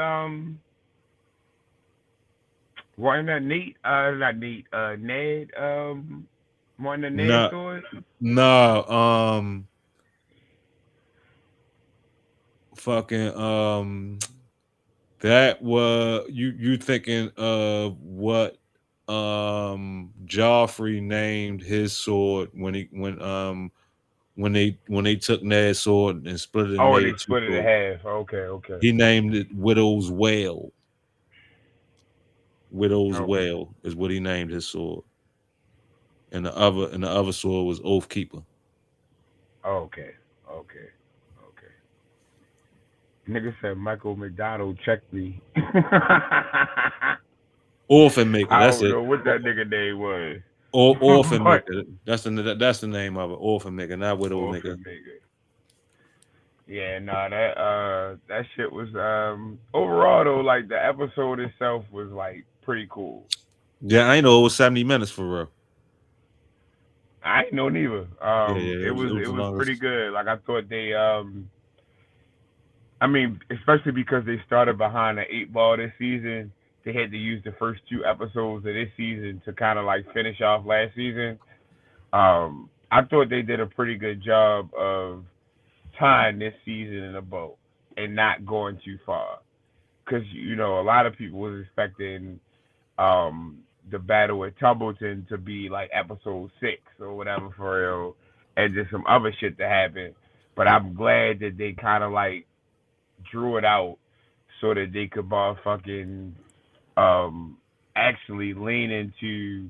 wasn't that neat? Not neat. Ned one of the Ned No, swords. no, fucking that was you thinking of what Joffrey named his sword when they took Ned's sword and split it and Oh, and made they it two split it in swords. half. Okay. He named it Widow's Wail. Widow's Okay. Wail is what he named his sword. And the other sword was Oathkeeper. Okay. Nigga said Michael McDonald checked me. Orphan Maker, I that's don't it. know what that nigga name was. Orphan But Maker. That's the name of it. Orphan Maker, not Widow Maker. Orphan Maker. Yeah, no, that shit was overall though, like the episode itself was like pretty cool. Yeah, I know it was 70 minutes for real. I ain't know neither. Yeah, It was the longest. pretty good. Like I thought they I mean, especially because they started behind the 8 ball this season, they had to use the first 2 episodes of this season to kind of like finish off last season. I thought they did a pretty good job of tying this season in a bow and not going too far. Because you know, a lot of people was expecting the battle at Tumbleton to be like episode 6 or whatever for real, and just some other shit to happen. But I'm glad that they kind of like drew it out so that they could fucking actually lean into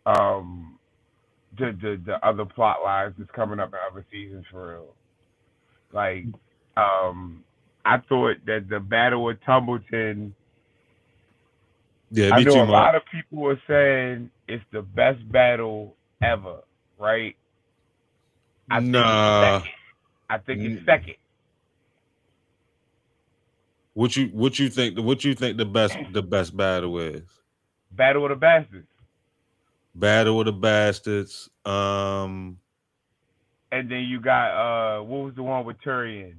the other plot lines that's coming up in other seasons for real. Like I thought that the battle of Tumbleton, Yeah, I me know too, a Mark. lot of people were saying it's the best battle ever, right? I think it's second. What you think the best battle is? Battle of the Bastards. Battle of the Bastards. And then you got what was the one with Tyrion?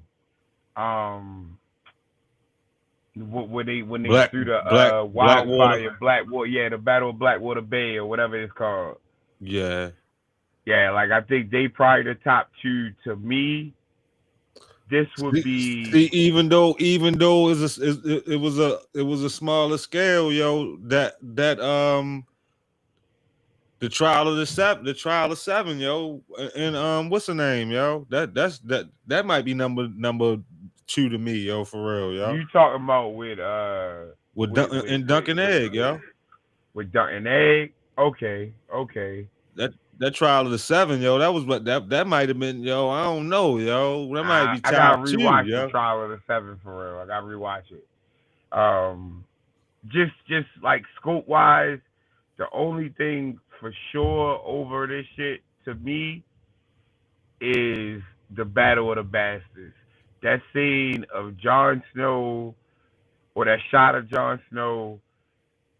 When they threw the wildfire, Blackwater, yeah, the Battle of Blackwater Bay or whatever it's called. Yeah. Yeah, like I think they probably the top 2 to me. This would be even though it was a smaller scale, yo. That the trial of 7, yo, and what's the name, yo? That might be number 2 to me, yo, for real, yo. You talking about with Duncan Egg, yo. With Duncan Egg, okay. That trial of the 7, yo, that was what that might have been, yo. I don't know, yo. That might be top 2, I gotta rewatch yo. the trial of the 7 for real. I gotta rewatch it. Just like scope wise, the only thing for sure over this shit to me is the Battle of the Bastards. That scene of Jon Snow, or that shot of Jon Snow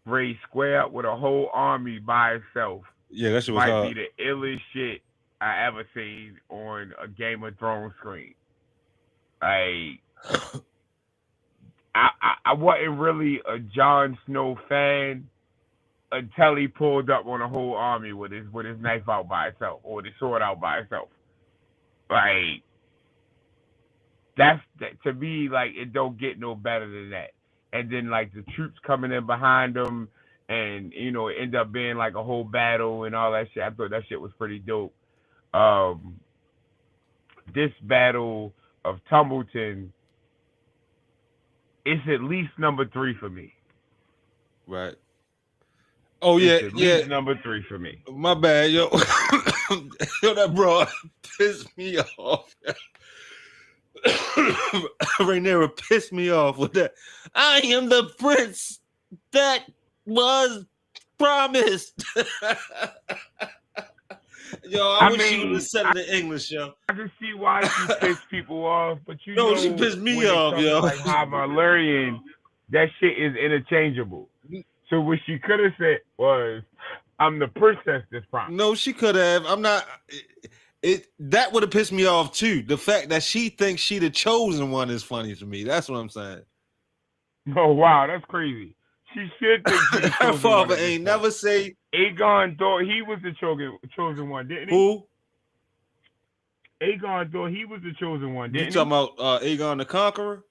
raised square up with a whole army by itself. Yeah, that shit was might hard. be the illest shit I ever seen on a Game of Thrones screen. I wasn't really a Jon Snow fan until he pulled up on a whole army with his knife out by itself or his sword out by itself. Like that to me, like it don't get no better than that. And then like the troops coming in behind them, and you know it ended up being like a whole battle and all that shit. I thought that shit was pretty dope. This battle of Tumbleton is at least number 3 for me. Right. Oh yeah, it's at least number 3 for me. My bad, yo. Yo, that bro pissed me off. Rhaenyra pissed me off with that. I am the prince that was promised. Yo, I wish she would have said it in English, yo. I can see why she pissed people off, but you No, know, she pissed me when it off, comes yo. to, like High Valyrian, that shit is interchangeable. So what she could have said was, "I'm the princess that's promised." No, she could have. I'm not. It that would have pissed me off too. The fact that she thinks she the chosen one is funny to me. That's what I'm saying. Oh wow, that's crazy. She should think she's the Her chosen father one. ain't never say Aegon thought he was the chosen one, didn't he? who. Aegon thought he was the chosen one, didn't You talking about Aegon the Conqueror?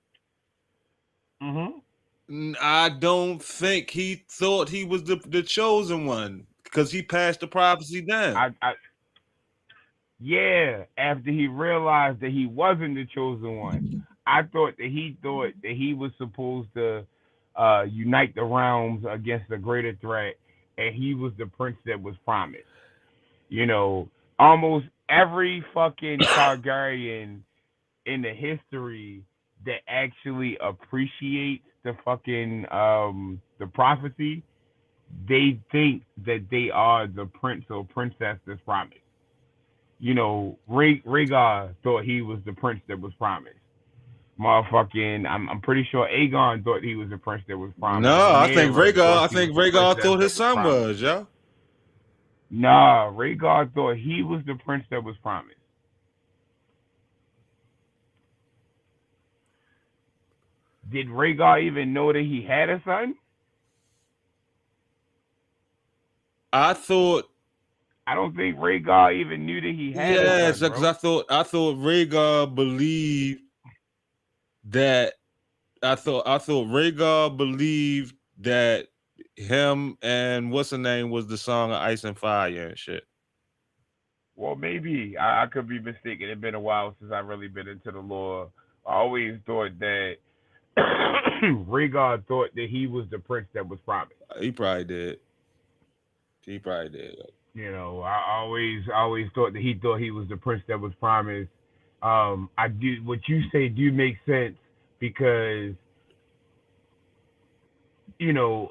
I don't think he thought he was the chosen one because he passed the prophecy down. Yeah, after he realized that he wasn't the chosen one, I thought that he was supposed to unite the realms against a greater threat, and he was the prince that was promised. You know, almost every fucking Targaryen in the history that actually appreciates the fucking the prophecy, they think that they are the prince or princess that's promised. You know, Rhaegar thought he was the prince that was promised. Motherfucking, I'm pretty sure Aegon thought he was the prince that was promised. No, I think Rhaenyra Rhaegar thought his son promised. was, yo. Nah, Rhaegar thought he was the prince that was promised. Did Rhaegar even know that he had a son? I don't think Rhaegar even knew that he had a son. Because I thought Rhaegar believed that I thought Rhaegar believed that him and what's the name was the song of Ice and Fire and shit. Well, maybe I could be mistaken. It's been a while since I've really been into the lore. I always thought that Rhaegar thought that he was the prince that was promised. He probably did. You know, I always thought that he thought he was the prince that was promised. I do what you say do make sense because you know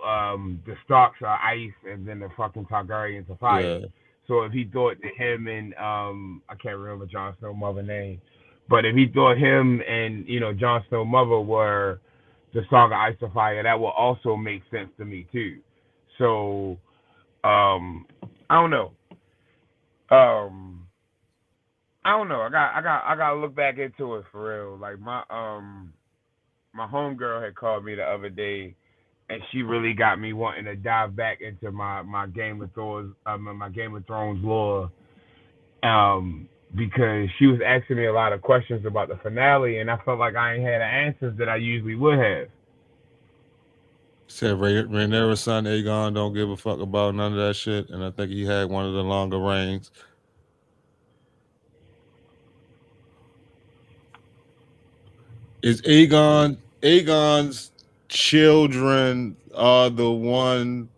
the Starks are ice and then the fucking Targaryens are fire. Yeah. So if he thought that him and I can't remember Jon Snow's mother's name, but if he thought him and Jon Snow's mother were the Song of Ice and Fire, that will also make sense to me too. So I don't know. I don't know. I gotta look back into it for real. Like my homegirl had called me the other day, and she really got me wanting to dive back into my Game of Thrones lore. Because she was asking me a lot of questions about the finale, and I felt like I ain't had the answers that I usually would have. Said Rhaenyra's son Aegon don't give a fuck about none of that shit, and I think he had one of the longer reigns. Is Aegon's children are the one?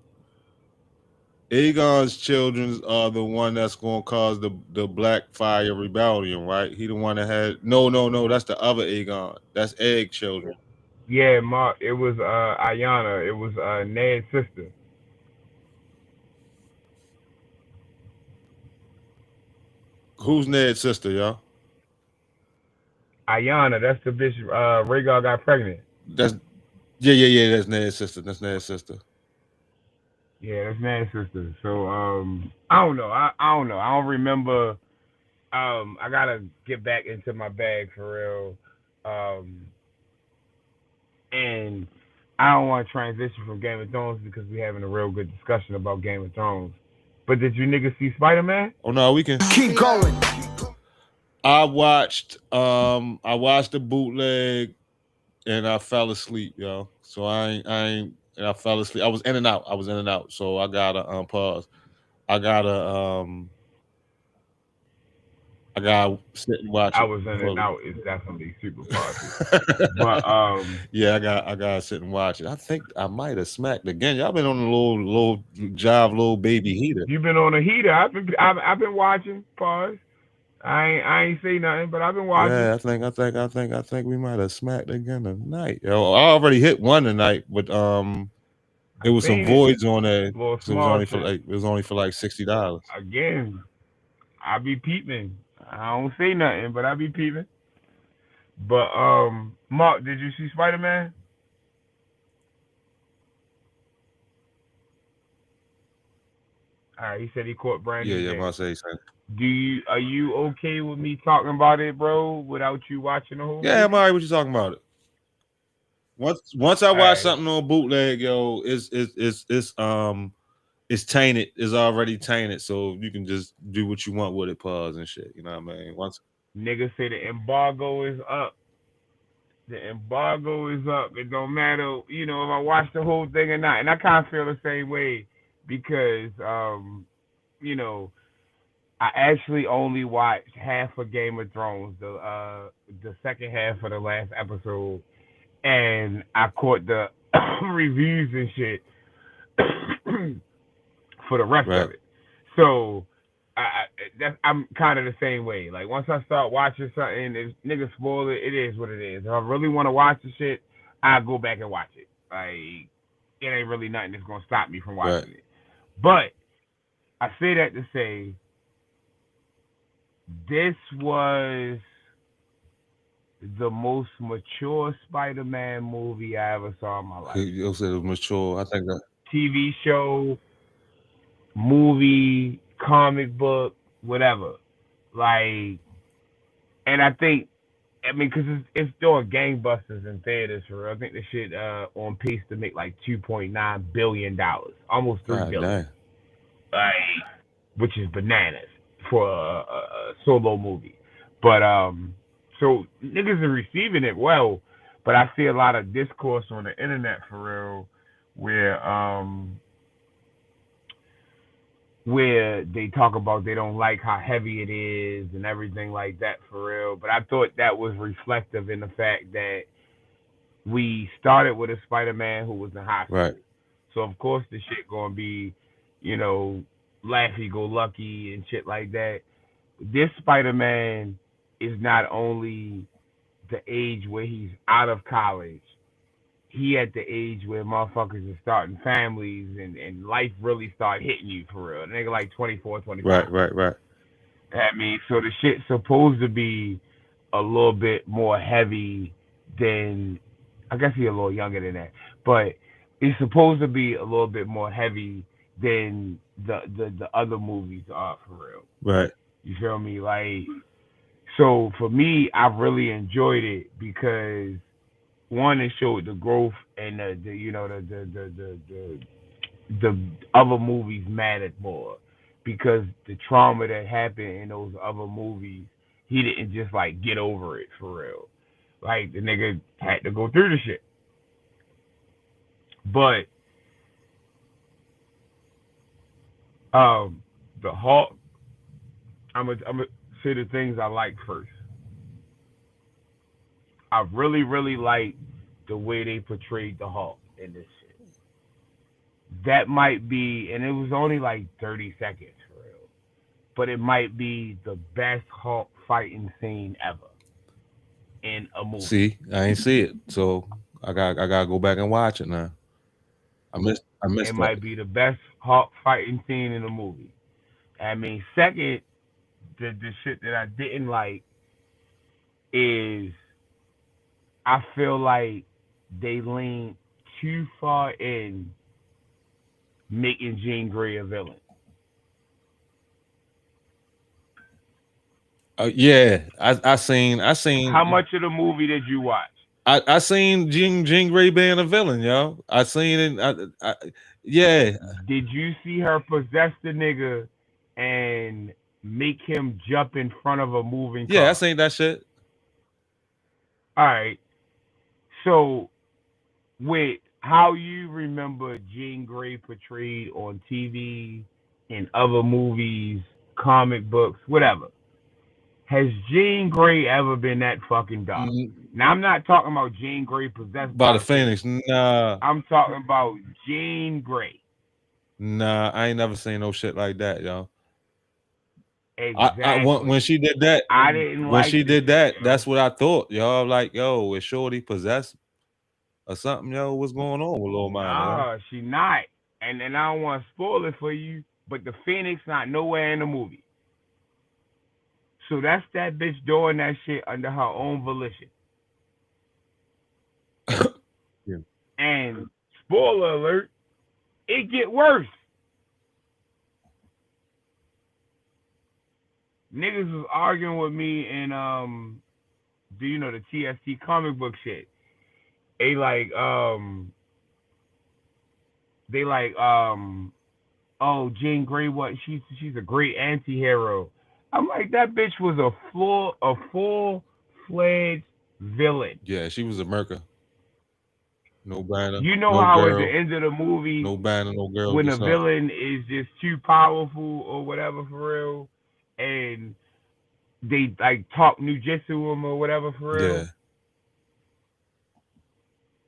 Aegon's children are the one that's gonna cause the Blackfire Rebellion, right? He the one that had no, that's the other Aegon. That's Egg children. Yeah, Mark. It was Ayanna. It was Ned's sister. Who's Ned's sister, y'all? Ayanna. That's the bitch. Rhaegar got pregnant. That's yeah. That's Ned's sister. Yeah, that's Ned's sister. So I don't know. I don't know. I don't remember. I gotta get back into my bag for real. And I don't want to transition from Game of Thrones because we're having a real good discussion about Game of Thrones. But did you niggas see Spider-Man? Oh no, we can Keep going. I watched the bootleg and I fell asleep, yo. So I fell asleep. I was in and out. So I gotta pause. I gotta sit and watch. I was in and out. It's definitely super positive. But yeah, I gotta sit and watch it. I think I might have smacked again. Y'all been on a little jive, baby heater. You've been on a heater. I've been watching. Pause. I ain't say nothing, but I've been watching. Yeah, I think we might have smacked again tonight. Yo, I already hit one tonight, but it was some voids on there. It was only for like $60. Again, I be peeping. I don't say nothing, but I be peeping. But Mark, did you see Spider-Man? He said he caught Brandon. Yeah, J. I say same. Are you okay with me talking about it, bro, without you watching the whole Yeah, movie? I'm alright. What you talking about it? Once I watch Alright. something on bootleg, yo, it's tainted. It's already tainted. So you can just do what you want with it, pause and shit. You know what I mean? Once Niggas say the embargo is up. The embargo is up. It don't matter, if I watch the whole thing or not. And I kind of feel the same way because, I actually only watched half of Game of Thrones, the second half of the last episode, and I caught the reviews and shit for the rest of it. So I'm kind of the same way. Like once I start watching something, if niggas spoil it, it is what it is. If I really want to watch the shit, I go back and watch it. Like it ain't really nothing that's gonna stop me from watching it. But I say that to say this was the most mature Spider-Man movie I ever saw in my life. You said it was mature. I think that TV show, movie, comic book, whatever. Like, and I think, because it's doing gangbusters in theaters for real. I think the shit on pace to make like $2.9 billion, almost $3 billion. Like, which is bananas for a solo movie. But so niggas are receiving it well, but I see a lot of discourse on the internet for real, where they talk about they don't like how heavy it is and everything like that for real. But I thought that was reflective in the fact that we started with a Spider-Man who was in hospital. right. So of course the shit gonna be, laughy-go-lucky and shit like that. This Spider-Man is not only the age where he's out of college, he at the age where motherfuckers are starting families and life really start hitting you for real. Nigga like 24, 25. Right. So the shit's supposed to be a little bit more heavy than, I guess he's a little younger than that, but it's supposed to be a little bit more heavy than the other movies are for real. Right. You feel me? Like, so for me, I really enjoyed it because one, it showed the growth and the other movies mattered more because the trauma that happened in those other movies, he didn't just like get over it for real. Like the nigga had to go through the shit. But the Hulk, I'm gonna say the things I like first. I really, really like the way they portrayed the Hulk in this shit. That might be, and it was only like 30 seconds for real, but it might be the best Hulk fighting scene ever in a movie. See, I ain't see it, so I gotta go back and watch it now. I missed It that. might be the best Hulk fighting scene in a movie. Second, the shit that I didn't like is I feel like they leaned too far in making Jean Grey a villain. Yeah, I seen. How much of the movie did you watch? I seen Jean Grey being a villain, yo. I seen it. Yeah. Did you see her possess the nigga and make him jump in front of a moving car? Yeah, I seen that shit. All right. So, with how you remember Jean Grey portrayed on TV, in other movies, comic books, whatever, has Jean Grey ever been that fucking dark? Now, I'm not talking about Jean Grey possessed by the Phoenix. Nah. I'm talking about Jean Grey. Nah, I ain't never seen no shit like that, yo. Exactly. When she did that, I didn't when like she did that, yo. that's what I thought, yo. Like, yo, is Shorty possessed or something, yo? What's going on with Lil Mama? Nah, she not. And I don't want to spoil it for you, but the Phoenix not nowhere in the movie. So that's that bitch doing that shit under her own volition. Yeah. And spoiler alert, it get worse. niggas was arguing with me and do you know the TST comic book shit? They like oh, Jean Grey, what she's a great anti-hero. I'm like, that bitch was a full-fledged villain. Yeah, she was a merker. No banner. You know no how girl, at the end of the movie, no banner, no girl. when a Just her. villain is just too powerful or whatever for real, and they like talk Nujitsu him or whatever for real. Yeah.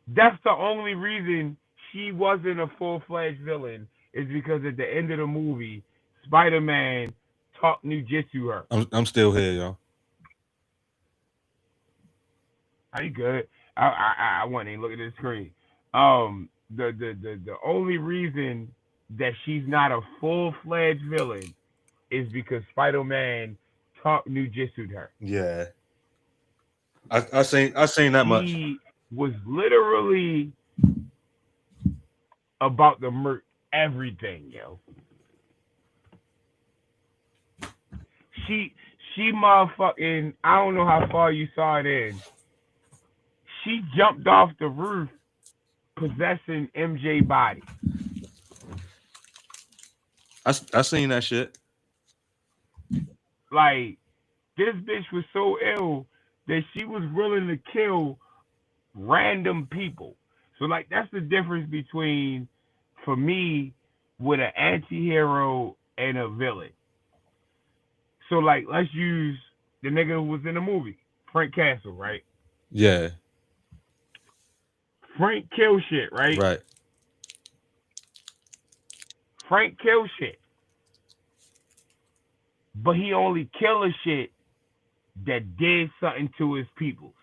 That's the only reason she wasn't a full-fledged villain, is because at the end of the movie, Spider-Man taught Nujitsu her. I'm still here, y'all. Are you good? I want to look at the screen. The only reason that she's not a full-fledged villain is because Spider-Man taught Nujitsu her. Yeah. I seen that much. He was literally about to murk everything, yo. She motherfucking, I don't know how far you saw it in. She jumped off the roof possessing MJ body. I seen that shit. Like, this bitch was so ill that she was willing to kill random people. So like, that's the difference between, for me, with an anti-hero and a villain. So like, let's use the nigga who was in the movie, Frank Castle, right? Yeah. Frank kill shit, right? Right. Frank kill shit. But he only kill a shit that did something to his peoples.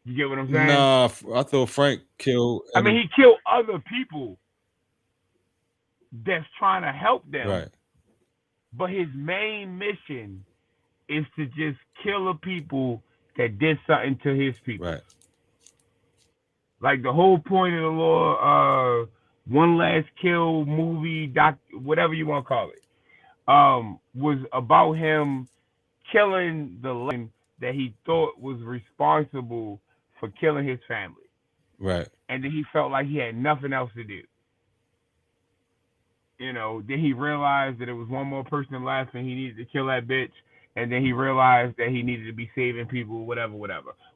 You get what I'm saying? Nah, I thought Frank killed. I mean, he killed other people that's trying to help them. Right. But his main mission is to just kill the people that did something to his people. Right. Like the whole point of the law, One Last Kill movie, whatever you want to call it, was about him killing the legend that he thought was responsible for killing his family. Right. And then he felt like he had nothing else to do. You know, then he realized that it was one more person left and he needed to kill that bitch. And then he realized that he needed to be saving people, whatever.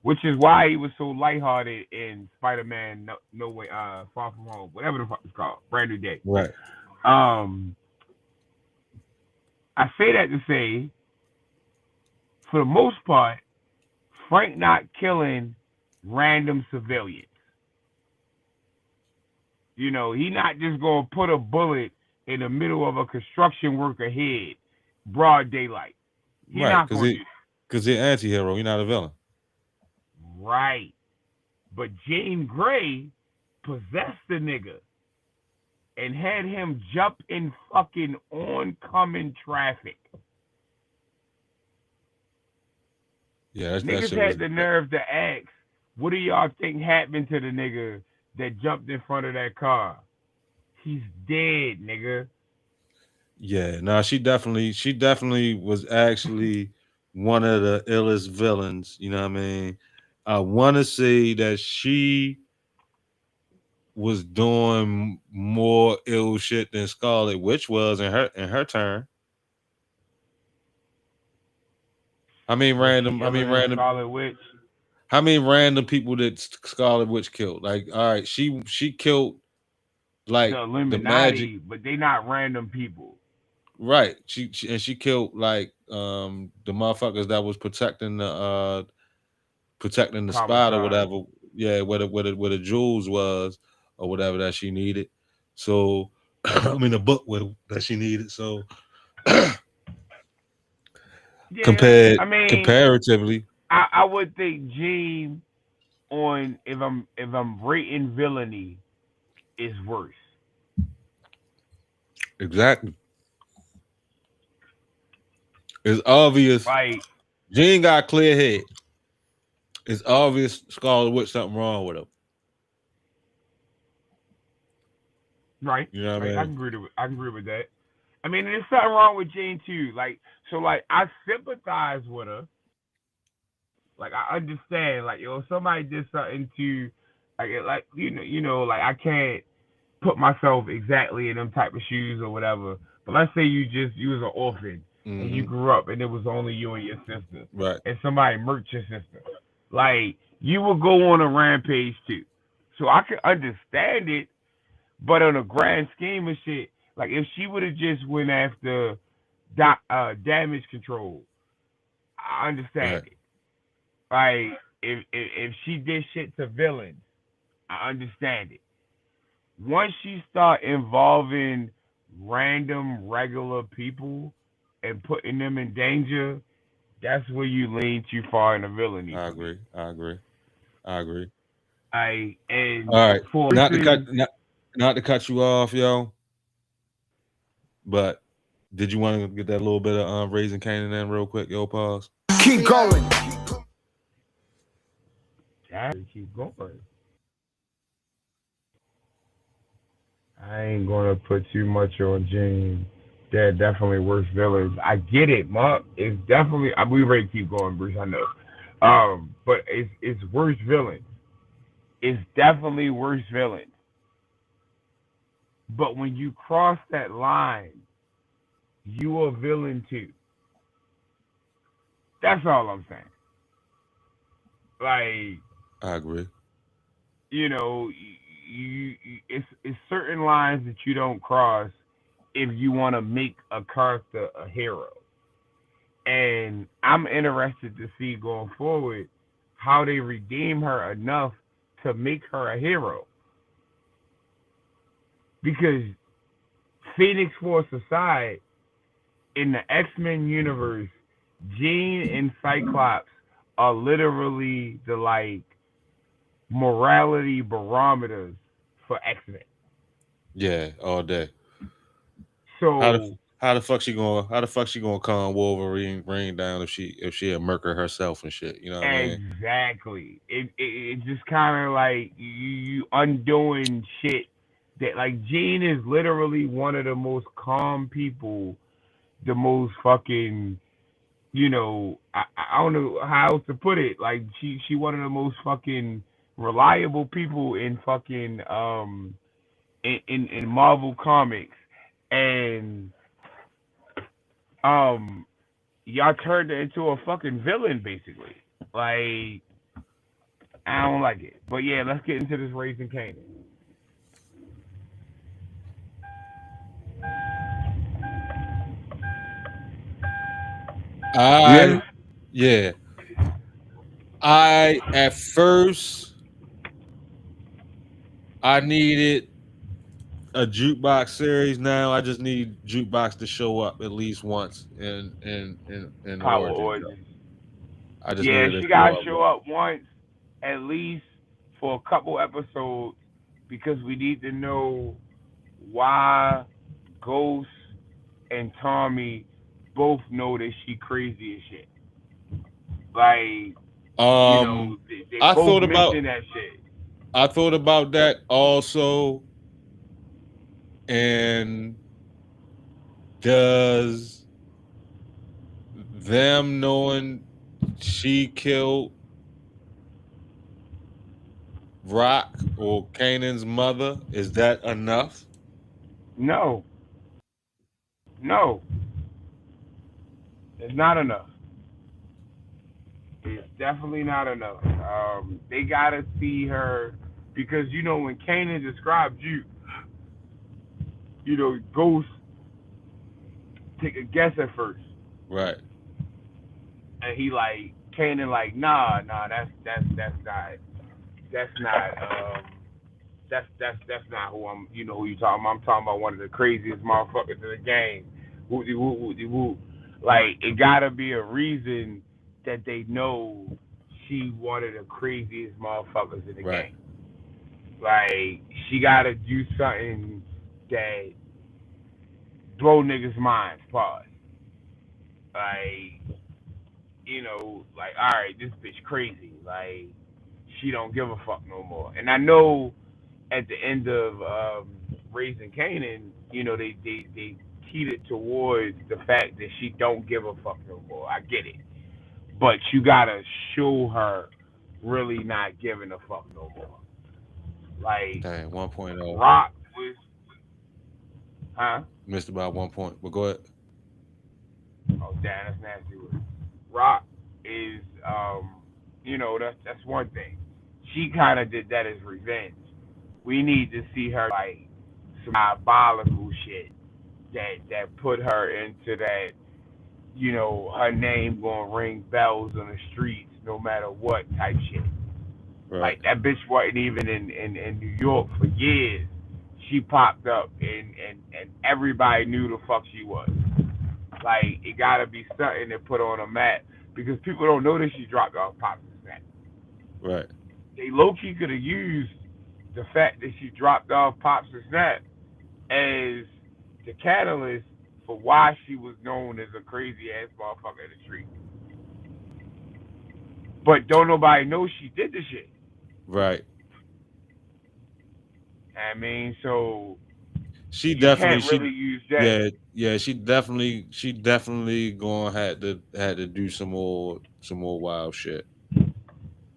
Which is why he was so lighthearted in Spider-Man No Way, Far From Home, whatever the fuck it's called, Brand New Day. Right. I say that to say, for the most part, Frank not killing random civilians. You know, he not just gonna put a bullet in the middle of a construction worker head, broad daylight. He's right, not going to do that. Because he's an anti-hero. He's not a villain. Right. But Jean Grey possessed the nigga and had him jump in fucking oncoming traffic. Yeah, that Niggas shit had the nerve to ask, what do y'all think happened to the nigga that jumped in front of that car? He's dead, nigga. Yeah, no, she definitely was actually one of the illest villains. You know what I mean? I want to say that she was doing more ill shit than Scarlet Witch was in her turn. I mean, random. Scarlet Witch. How many random people did Scarlet Witch kill? Like, all right, she killed like the Illuminati, the magic, but they not random people. Right. She killed like the motherfuckers that was protecting the spot or whatever. Yeah, where the jewels was or whatever that she needed. So I mean the book that she needed. So yeah, comparatively, I would think Jean on if I'm rating villainy is worse. Exactly. It's obvious. Like, Jean got a clear head. It's obvious Scarlet Witch something wrong with him. Right. You know what I mean? I can agree with that. I mean, there's something wrong with Jane too. Like, so, like, I sympathize with her. Like, I understand. Like, yo, somebody did something to, like, like, I can't put myself exactly in them type of shoes or whatever. But let's say you was an orphan and you grew up and it was only you and your sister, Right. and somebody murked your sister. Like, you would go on a rampage too. So I can understand it, but on a grand scheme of shit, like if she would have just went after damage control, I understand Right. it. Like if she did shit to villains, I understand it. Once she start involving random regular people and putting them in danger, that's where you lean too far in the villainy I for me. agree. I agree. I agree. And All right. for Not to cut person, not to cut you off, yo. But did you want to get that little bit of Raising Canaan in real quick, yo? Pause. Keep going. keep going. I ain't gonna put too much on Jane. They're definitely worse villains. I get it, Mark. It's definitely. We ready to keep going, Bruce. I know. But it's worse villains. It's definitely worse villains. But when you cross that line, you a villain too. That's all I'm saying. Like, I agree. you know, it's certain lines that you don't cross if you want to make a character a hero. And I'm interested to see going forward how they redeem her enough to make her a hero. Because Phoenix Force aside, in the X-Men universe, Jean and Cyclops are literally the like morality barometers for X-Men. Yeah, all day. So How the fuck she gonna calm Wolverine rain down if she a murker herself and shit? You know what I mean? exactly, it just kind of like you undoing shit that like Jean is literally one of the most calm people, the most fucking I don't know how else to put it. Like she one of the most fucking reliable people in fucking in Marvel comics, and um y'all turned her into a fucking villain basically. Like I don't like it. But yeah, let's get into this Raising Canaan. I yeah. I at first I needed a jukebox series. Now I just need jukebox to show up at least once in Power Origins. Origins. I just Yeah, needed to she show gotta up show once. up once at least for a couple episodes because we need to know why Ghost and Tommy both know that she crazy as shit. Like, they I both thought about mention that shit. that also. And does them knowing she killed Rock or Kanan's mother, is that enough? No, no, it's not enough. It's definitely not enough. They gotta see her because when Kanan described you, Ghost take a guess at first, Right. and he like Kanan like nah, that's not that's not who I'm who you talking about. I'm talking about one of the craziest motherfuckers in the game. Wooty woo wooty woo. Like it gotta be a reason that they know she one of the craziest motherfuckers in the Right. game. Like she gotta do something that blow niggas' minds. Pause. Like like all right, this bitch crazy. Like she don't give a fuck no more. And I know at the end of Raising Canaan, they teetered towards the fact that she don't give a fuck no more. I get it, but you gotta show her really not giving a fuck no more. Like Dang, 1.0. Rock was, huh? Missed about 1 point. But go ahead. Oh damn, that's nasty. Rock is, that's one thing. She kind of did that as revenge. We need to see her like some diabolical shit that put her into that. Her name gonna ring bells on the streets no matter what type shit. Right. Like that bitch wasn't even in New York for years. She popped up and everybody knew the fuck she was. Like it gotta be something to put on a map because people don't know that she dropped off Pops and Snap. Right. They low key could have used the fact that she dropped off Pops and Snap as the catalyst for why she was known as a crazy ass motherfucker in the street. But don't nobody know she did the shit. Right. I mean, so She you definitely can't really use that. yeah, she definitely gonna had to do some more wild shit.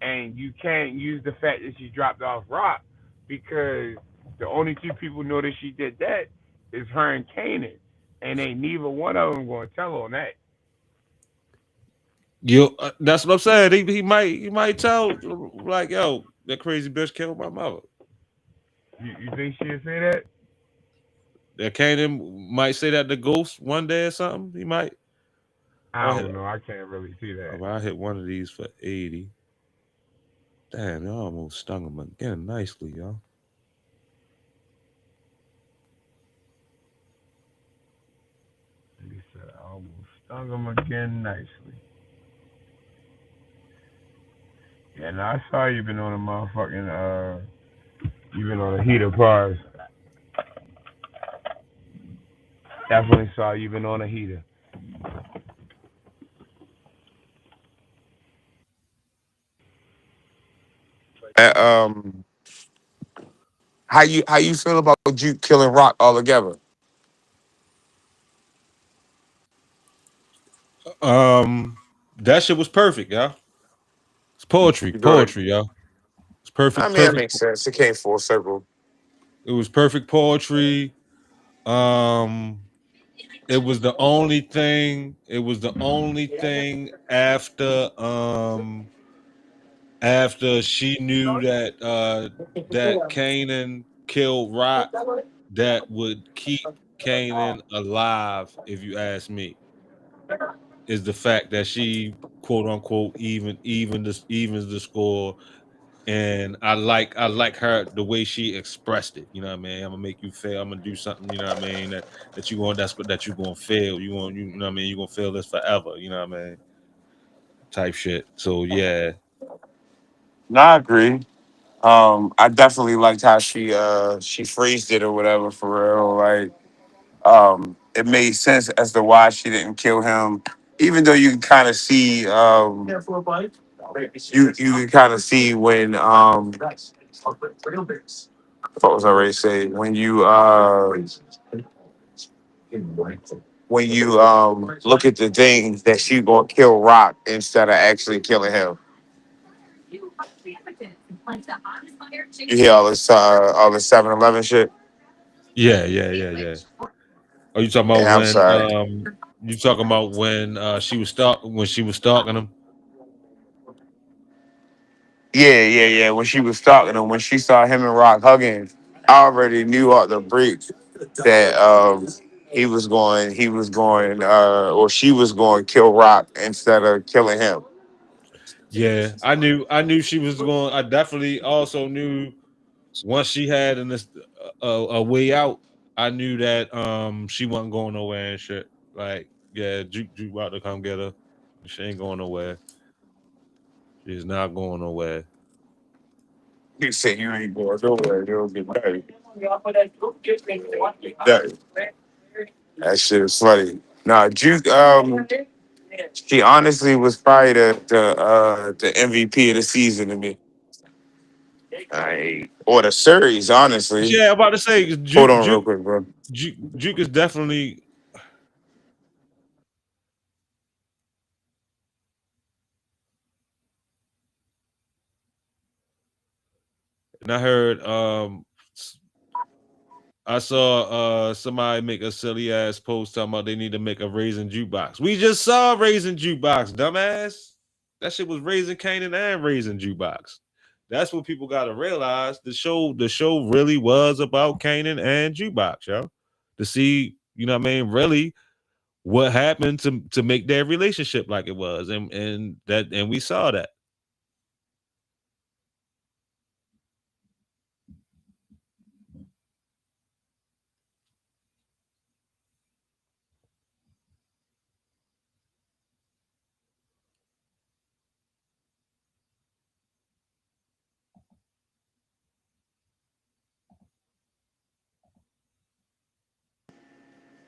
And you can't use the fact that she dropped off Rock because the only two people know that she did that is her and Kanan, and ain't neither one of them going to tell on that. That's what I'm saying. He might tell like, yo, that crazy bitch killed my mother. You think she'll say that? That Kanan might say that to Ghost one day or something. He might. I don't know. I can't really see that. I hit one of these for 80. Damn, y'all almost stung him again nicely, y'all. He said I almost stung him again nicely. Yeah, now I saw you been on a motherfucking you been on a heater pause. Definitely saw you been on a heater. Um, how you feel about Juke killing Rock altogether? That shit was perfect, y'all. It's poetry, Go ahead. y'all. It's I perfect, mean, that makes sense. It came full circle. It was perfect poetry. Um, it was the only thing. It was the only thing after she knew that Kanan killed Rock that would keep Kanan alive, if you ask me, is the fact that she quote unquote evens the score. And I like her the way she expressed it. You know what I mean? I'm gonna make you fail. I'm gonna do something. You know what I mean? That you going that you gonna fail. You know what I mean? You gonna fail this forever. You know what I mean? Type shit. So yeah. No, I agree. I definitely liked how she phrased it or whatever for real. Like, it made sense as to why she didn't kill him, even though you can kind of see you can kind of see when what was I already say when you look at the things that she gonna kill Rock instead of actually killing him. You hear all this 7-Eleven shit? Yeah. Are you talking about Yeah, I'm when sorry. you talking about when she was stalking him? Yeah. When she was stalking him, when she saw him and Rock hugging, I already knew out the break that or she was going to kill Rock instead of killing him. Yeah, I knew she was going. I definitely also knew once she had a way out. I knew that she wasn't going nowhere and shit. Like yeah, Juke about to come get her. She ain't going nowhere. She's not going nowhere. You say you ain't going nowhere, you'll get married. That, that shit is funny. Nah, Juke. She honestly was probably the MVP of the season to me. Or the series, honestly. Yeah, I'm about to say Hold on real quick, bro. Juke is definitely And I heard I saw somebody make a silly ass post talking about they need to make a Raisin Jukebox. We just saw Raisin Jukebox, dumbass. That shit was Raising Canaan and Raisin Jukebox. That's what people got to realize. The show really was about Canaan and Jukebox, yo. To see, you know what I mean, really what happened to make their relationship like it was. And we saw that.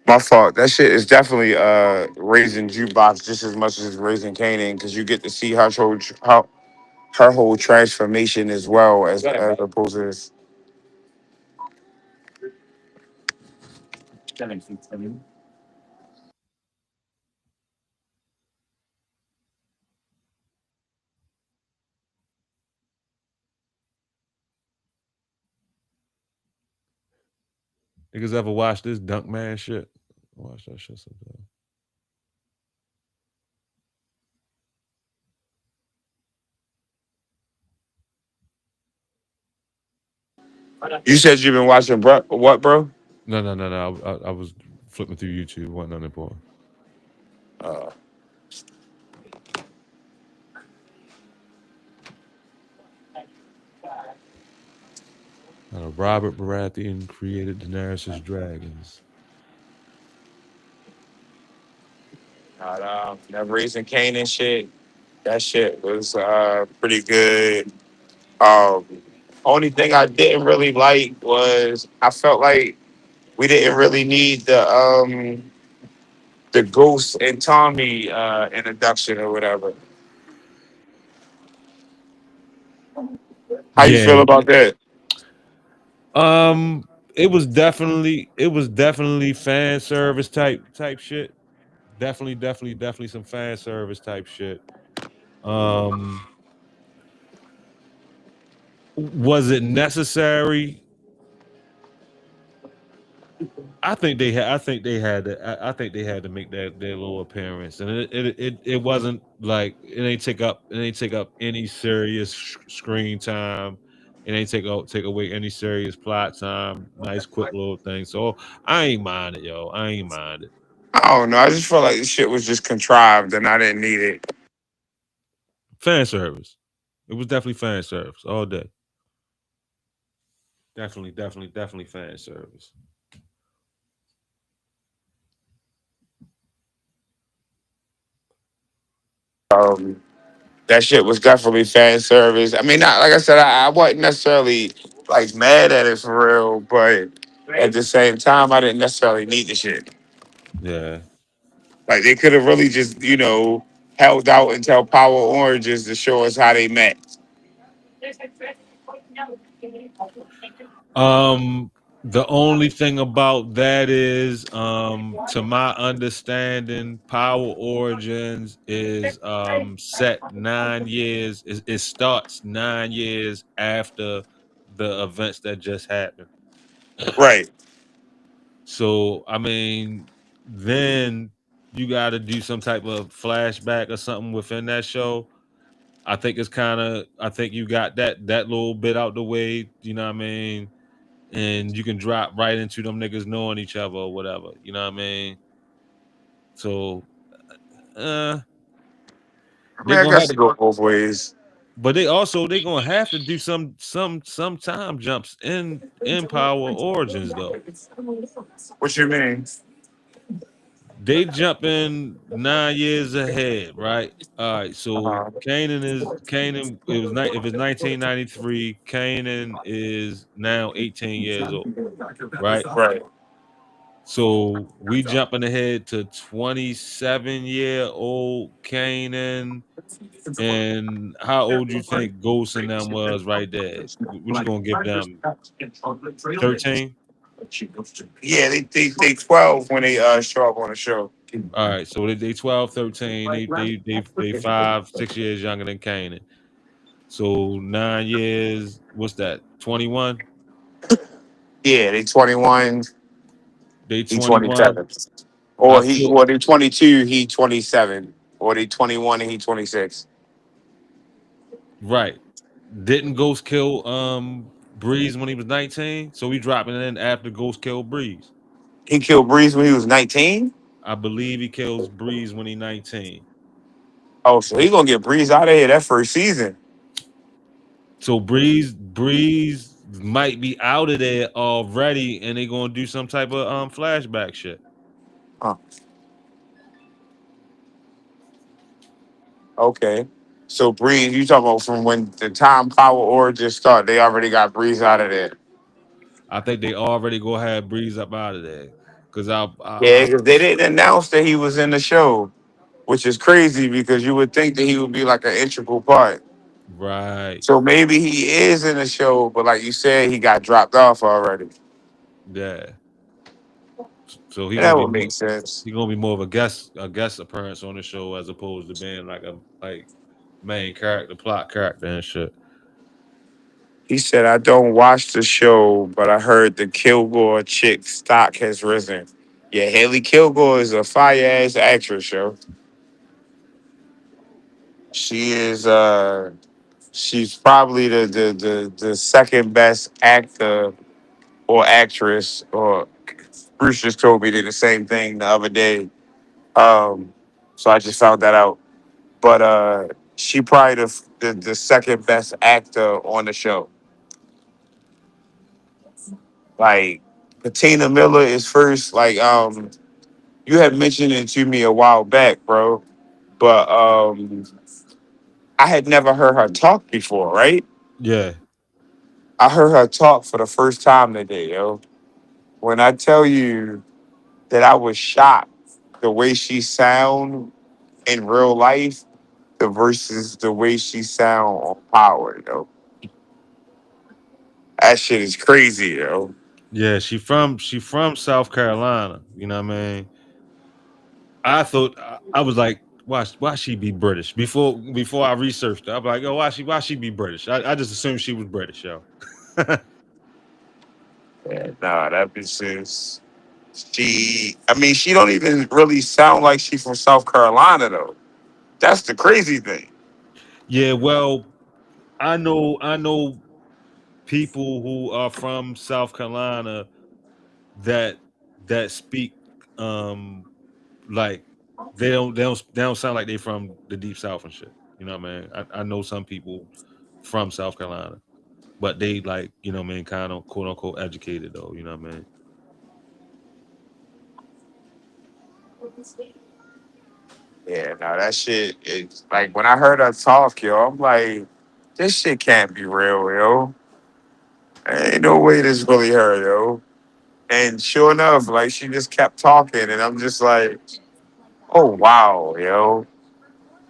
My fault. That shit is definitely raising jukebox just as much as raising Canaan because you get to see how her whole transformation as well as opposed to this. Niggas ever watch this Dunk Man shit? Watch that shit sometime. You said you've been watching what, bro? No. I was flipping through YouTube. Wasn't nothing important. Uh, Robert Baratheon created Daenerys' dragons. that raising Canaan shit, that shit was pretty good. Um, only thing I didn't really like was I felt like we didn't really need the Ghost and Tommy introduction or whatever. How you feel Yeah. about that? It was definitely fan service type shit. Definitely some fan service type shit. Um, was it necessary? I think they had to make their little appearance, and it wasn't like it ain't take up any serious screen time. It ain't take away any serious plot time. Nice quick little thing. So I ain't mind it, yo. I ain't mind it. I don't know. I just felt like this shit was just contrived and I didn't need it. Fan service. It was definitely fan service all day. Definitely fan service. Um, that shit was definitely fan service. I mean, not like I said, I wasn't necessarily like mad at it for real, but at the same time, I didn't necessarily need the shit. Yeah. Like they could have really just, held out until Power Oranges to show us how they met. Um, the only thing about that is, to my understanding, Power Origins is set 9 years. It starts 9 years after the events that just happened. Right. So I mean, then you got to do some type of flashback or something within that show. I think it's kind of. I think you got that little bit out the way. You know what I mean? And you can drop right into them niggas knowing each other or whatever. You know what I mean? So uh I they mean, I gonna guess have it to, go both ways. but they gonna have to do some time jumps in Power Origins though. What you mean? They jump in 9 years ahead, right? All right, so Uh-huh. Canaan. If it's 1993, Canaan is now 18 years old, right? Right. So we jumping ahead to 27-year-old Kanan. And how old you think Ghost and them was right there? What you gonna give them? 13? Yeah, they 12 when they show up on the show. All right, so they 12, 13, they 5, 6 years younger than Kanan. So 9 years. What's that? 21. Yeah, they 21, They he 21. 27. I Or feel well, they 22, he 27. Or they 21 and he 26. right. Didn't Ghost kill Breeze when he was 19? So we dropping it in after Ghost killed Breeze. He killed Breeze when he was 19. I believe he kills Breeze when he 19. Oh, so he gonna get Breeze out of here that first season. So Breeze might be out of there already, and they gonna do some type of flashback shit. Huh. Okay. So Breeze, you talking about from when the time Power Origin start, they already got Breeze out of there. I think they already go have Breeze up out of there. Cause Yeah, because they didn't announce that he was in the show, which is crazy because you would think that he would be like an integral part. right. So maybe he is in the show, but like you said, he got dropped off already. Yeah. So And that would make sense. he gonna be more of a guest appearance on the show as opposed to being like a main character, plot character and shit. He said, I don't watch the show, but I heard the Kilgore chick stock has risen. Yeah, Haley Kilgore is a fire ass actress, yo. She is she's probably the second best actor or actress, or Bruce just told me did the same thing the other day. So I just found that out. But she probably the second best actor on the show. Like Patina Miller is first. Like you had mentioned it to me a while back, bro. But I had never heard her talk before, right? Yeah. I heard her talk for the first time today, yo. When I tell you that I was shocked the way she sound in real life, the versus the way she sound on Power, yo. That shit is crazy, yo. Yeah, she from South Carolina. You know what I mean? I was like, why she be British? Before I researched it, I'm like, oh, why she be British? I just assumed she was British, yo. Yeah, nah, that bitch is I mean, she don't even really sound like she from South Carolina though. That's the crazy thing. Yeah, well, I know people who are from South Carolina that speak um like they don't sound like they from the deep south and shit. You know what I mean? I know some people from South Carolina, but they like, you know what I mean, kind of quote unquote educated though, you know what I mean? Yeah, no, that shit is like when I heard her talk, yo, I'm like, this shit can't be real, yo. Ain't no way this really her, yo. And sure enough, like she just kept talking, and I'm just like, oh wow, yo.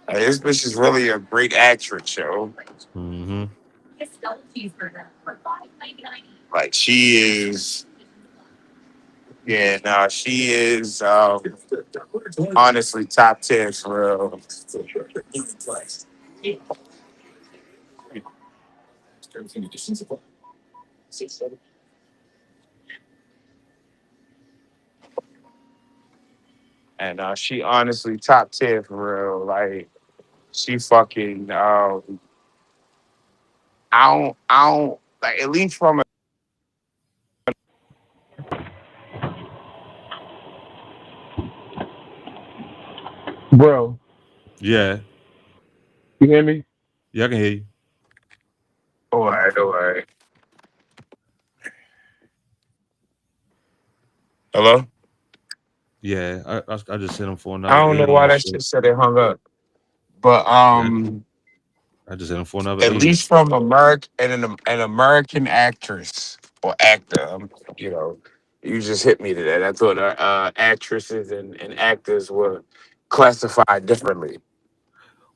Like, this bitch is really a great actress, yo. Hmm. Like she is, yeah, no, she is honestly top 10 for real. And she honestly top 10 for real. Like she fucking I don't like at least from a Bro, Yeah. you hear me? Yeah, I can hear you. all right, all right. Hello? Yeah, I just hit him for I another don't know 80 why and that shit. shit said it hung up. But Yeah, I just hit him for another at 80. least from American and an American actress or actor, you know, you just hit me to that. I thought actresses and actors were classified differently.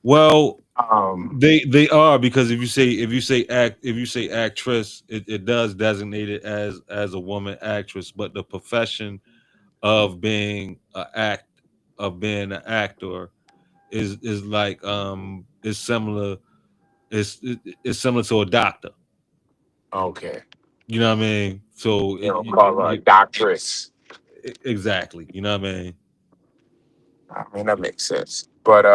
Well, Um, they are, because if you say actress, it does designate it as a woman actress, but the profession of being an actor is like is similar it's similar to a doctor. Okay. You know what I mean? So You don't call her a you doctress. exactly. You know what I mean? I mean, that makes sense. But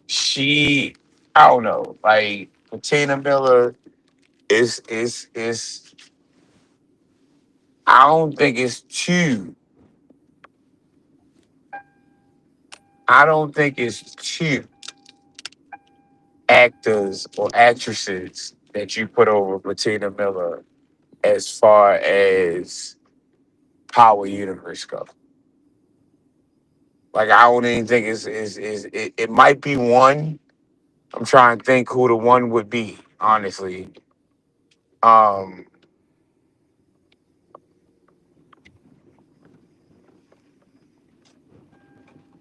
she, I don't know. Like Patina Miller is. I don't think it's two. I don't think it's two actors or actresses that you put over Patina Miller as far as Power Universe go. Like I don't even think it might be one. I'm trying to think who the one would be, honestly. Um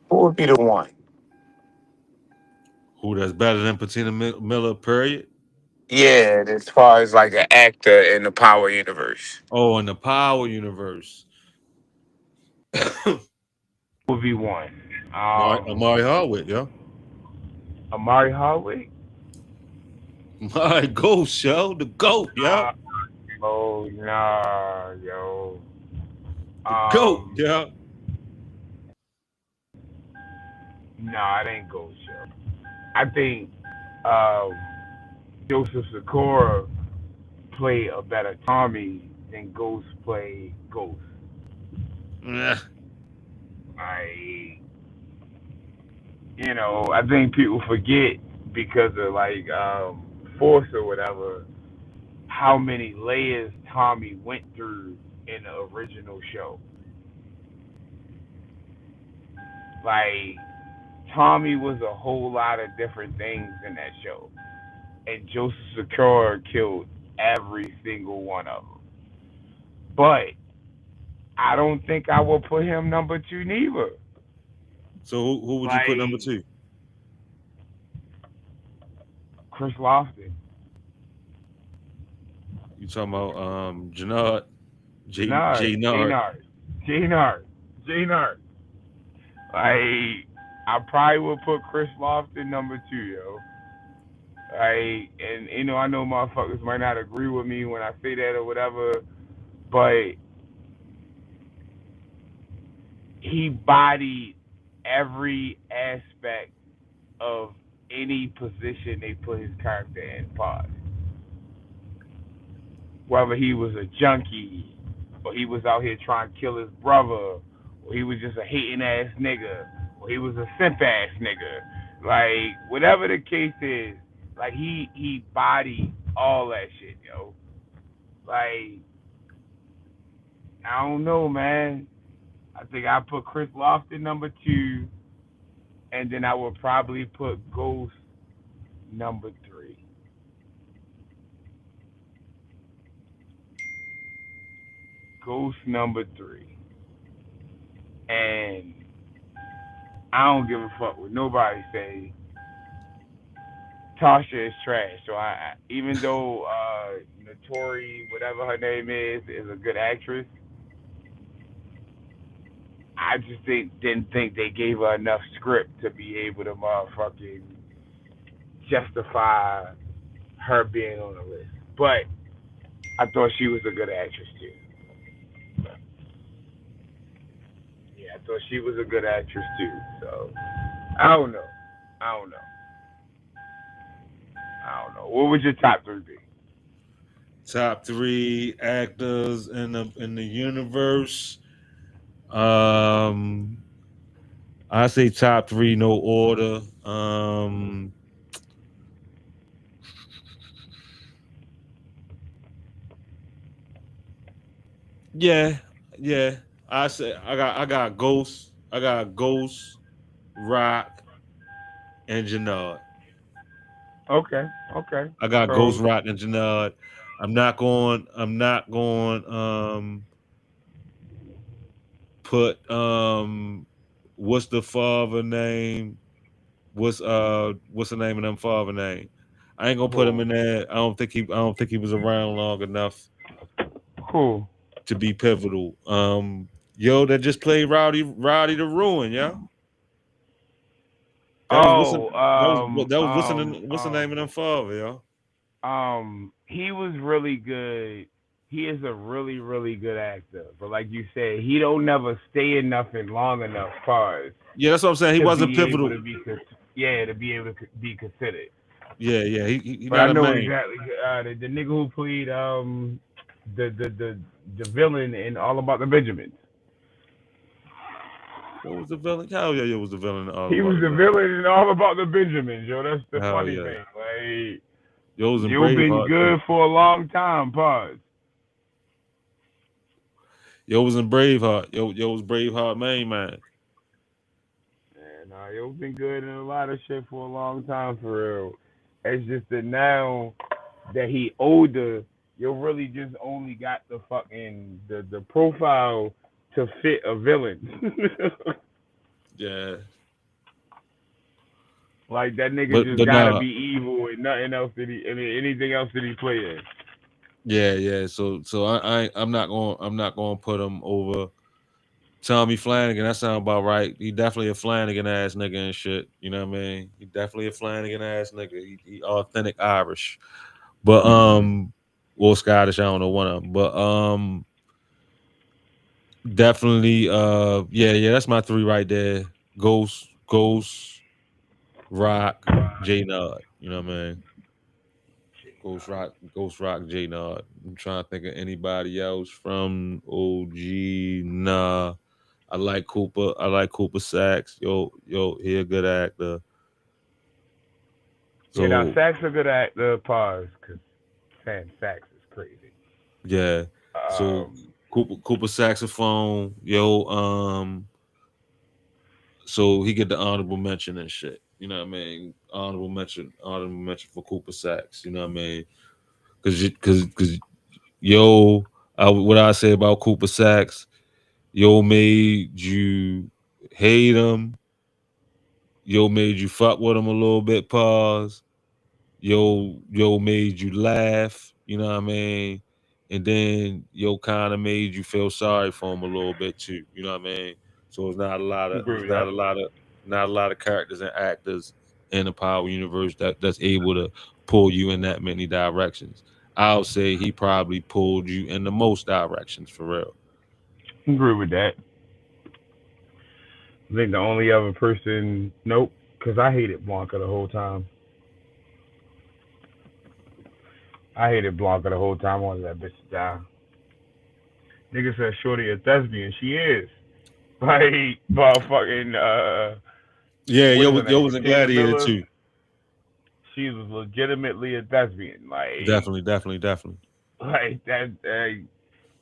who would be the one? Who that's better than Patina Miller? Period. Yeah, as far as like an actor in the Power Universe. Oh, in the Power universe, Would be one. Amari Hardwick, yo. Amari Hardwick. My ghost, yo, the goat, yo, Uh, oh nah, yo. the goat, Um, yo. nah, it ain't Ghost Show. I think um, Joseph Sikora played a better Tommy than Ghost played Ghost. Yeah. I, I think people forget because of like Force or whatever how many layers Tommy went through in the original show. Like Tommy was a whole lot of different things in that show, and Joseph Sikora killed every single one of them. But I don't think I will put him number two neither. So who would you put number Like two? Chris Lofton, You talking about Jannard, Nard, J J Nard. Nard, J Nard, J Nard. Like I probably would put Chris Lofton number two, yo. And I know motherfuckers might not agree with me when I say that or whatever, but he bodied every aspect of any position they put his character in. Pause. Whether he was a junkie, or he was out here trying to kill his brother, or he was just a hating ass nigga, or he was a simp ass nigga. Like whatever the case is, like he bodied all that shit, yo. Like I don't know, man. I think I put Chris Lofton number two, and then I would probably put Ghost number three. Ghost number three. And I don't give a fuck what nobody say. Tasha is trash. So even though Notori, whatever her name is a good actress, I just didn't think they gave her enough script to be able to motherfucking justify her being on the list. But I thought she was a good actress too. Yeah, I thought she was a good actress too. So I don't know. I don't know. I don't know. What would your top three be? Top three actors in the universe. Um, I say top three, no order. Yeah, yeah. I got Ghost. I got Ghost, Rock, and Jannard. Okay, okay. I got Ghost, So Rock, and Jannard. I'm not going put what's the father name? What's the name of them father name? I ain't gonna put him cool, in there. I don't think he was around long enough cool. to be pivotal. Yo, that just played Rowdy the Ruin, yeah. What's the name of them father, yo? He was really good. He is a really, really good actor. But like you said, he don't never stay in nothing long enough pause Yeah, that's what I'm saying. He to wasn't be pivotal. able to be to be able to be considered. Yeah, he But not I a know man. exactly the nigga who played the villain in All About the Benjamins. What was the villain? Hell yeah, was the villain. He was the villain in All About the Benjamins, yo. That's the Hell funny yeah. thing. Like, Yo was in you've been Braveheart. good for a long time, pause. Yo was in Braveheart. Yo was Braveheart main man. And you've been good in a lot of shit for a long time, for real. It's just that now that he older, you really just only got the fucking the profile to fit a villain. Yeah. Like that nigga just But gotta nah. be evil and nothing else anything else that he play in. Yeah. So I'm not gonna put him over Tommy Flanagan. That sounds about right. He definitely a Flanagan ass nigga and shit. You know what I mean? He definitely a Flanagan ass nigga. He authentic Irish. But or Scottish, I don't know one of them. But definitely yeah, that's my three right there. Ghost, Rock, J Nod. You know what I mean? Ghost Rock, J Nod. I'm trying to think of anybody else from OG. Nah. I like Cooper Sax. Yo, he a good actor. So Yeah, now Sax a good actor, pause, because saying Sax is crazy. yeah. So Cooper saxophone, so he get the honorable mention and shit. You know what I mean? Honorable mention for Cooper Sax. You know what I mean? Cause what I say about Cooper Sax, made you hate him. Made you fuck with him a little bit. Pause. Made you laugh. You know what I mean? And then kind of made you feel sorry for him a little bit too. You know what I mean? So it's not a lot of characters and actors in the Power universe that's able to pull you in that many directions. I'll say he probably pulled you in the most directions for real. Agree with that. I think the only other person, nope, because I hated Blanca the whole time. I hated Blanca the whole time. I wanted that bitch to die. Nigga said Shorty a thespian. She is. Like, motherfucking, Yeah, what is her yo name? was a Regina gladiator Miller. too. She was legitimately a thespian. Like, Definitely. like that.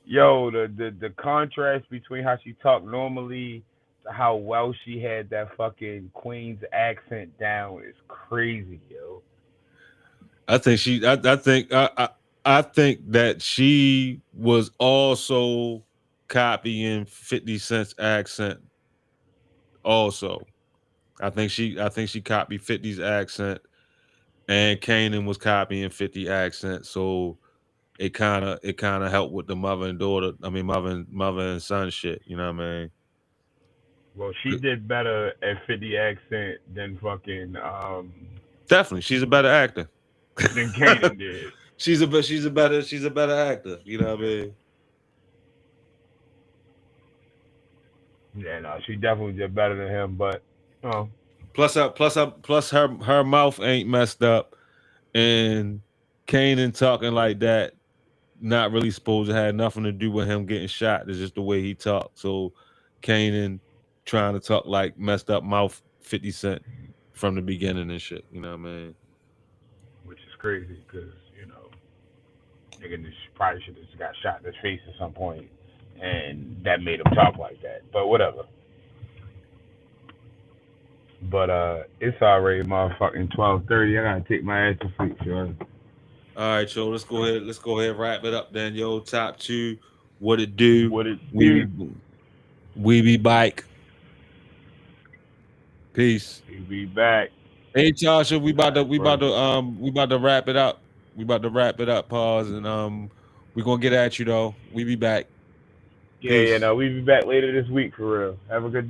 Yo, the contrast between how she talked normally to how well she had that fucking Queen's accent down is crazy, yo. I think that she was also copying 50 Cent's accent. Also, I think she copied 50's accent, and Kanan was copying 50 accent. So it kind of helped with the mother and daughter. I mean, mother and son shit. You know what I mean? Well, she did better at 50 accent than fucking Definitely, she's a better actor. than Kanan did. She's a better actor. You know what I mean? Yeah, no, she definitely did better than him. But Plus her mouth ain't messed up, and Kanan talking like that, not really supposed to have nothing to do with him getting shot. It's just the way he talked. So Kanan trying to talk like messed up mouth 50 Cent from the beginning and shit. You know what I mean? which is crazy because nigga just probably should have got shot in the face at some point, and that made him talk like that. But whatever. But it's already motherfucking 12:30. I gotta take my ass to sleep, sure. All right, yo, let's go ahead and wrap it up then, yo. Top two, what it do? What it do? We be back. Peace. We be back. Hey Tasha, we about to wrap it up. We about to wrap it up, pause, and we're gonna get at you though. We be back. Yeah, no, we be back later this week for real. Have a good day.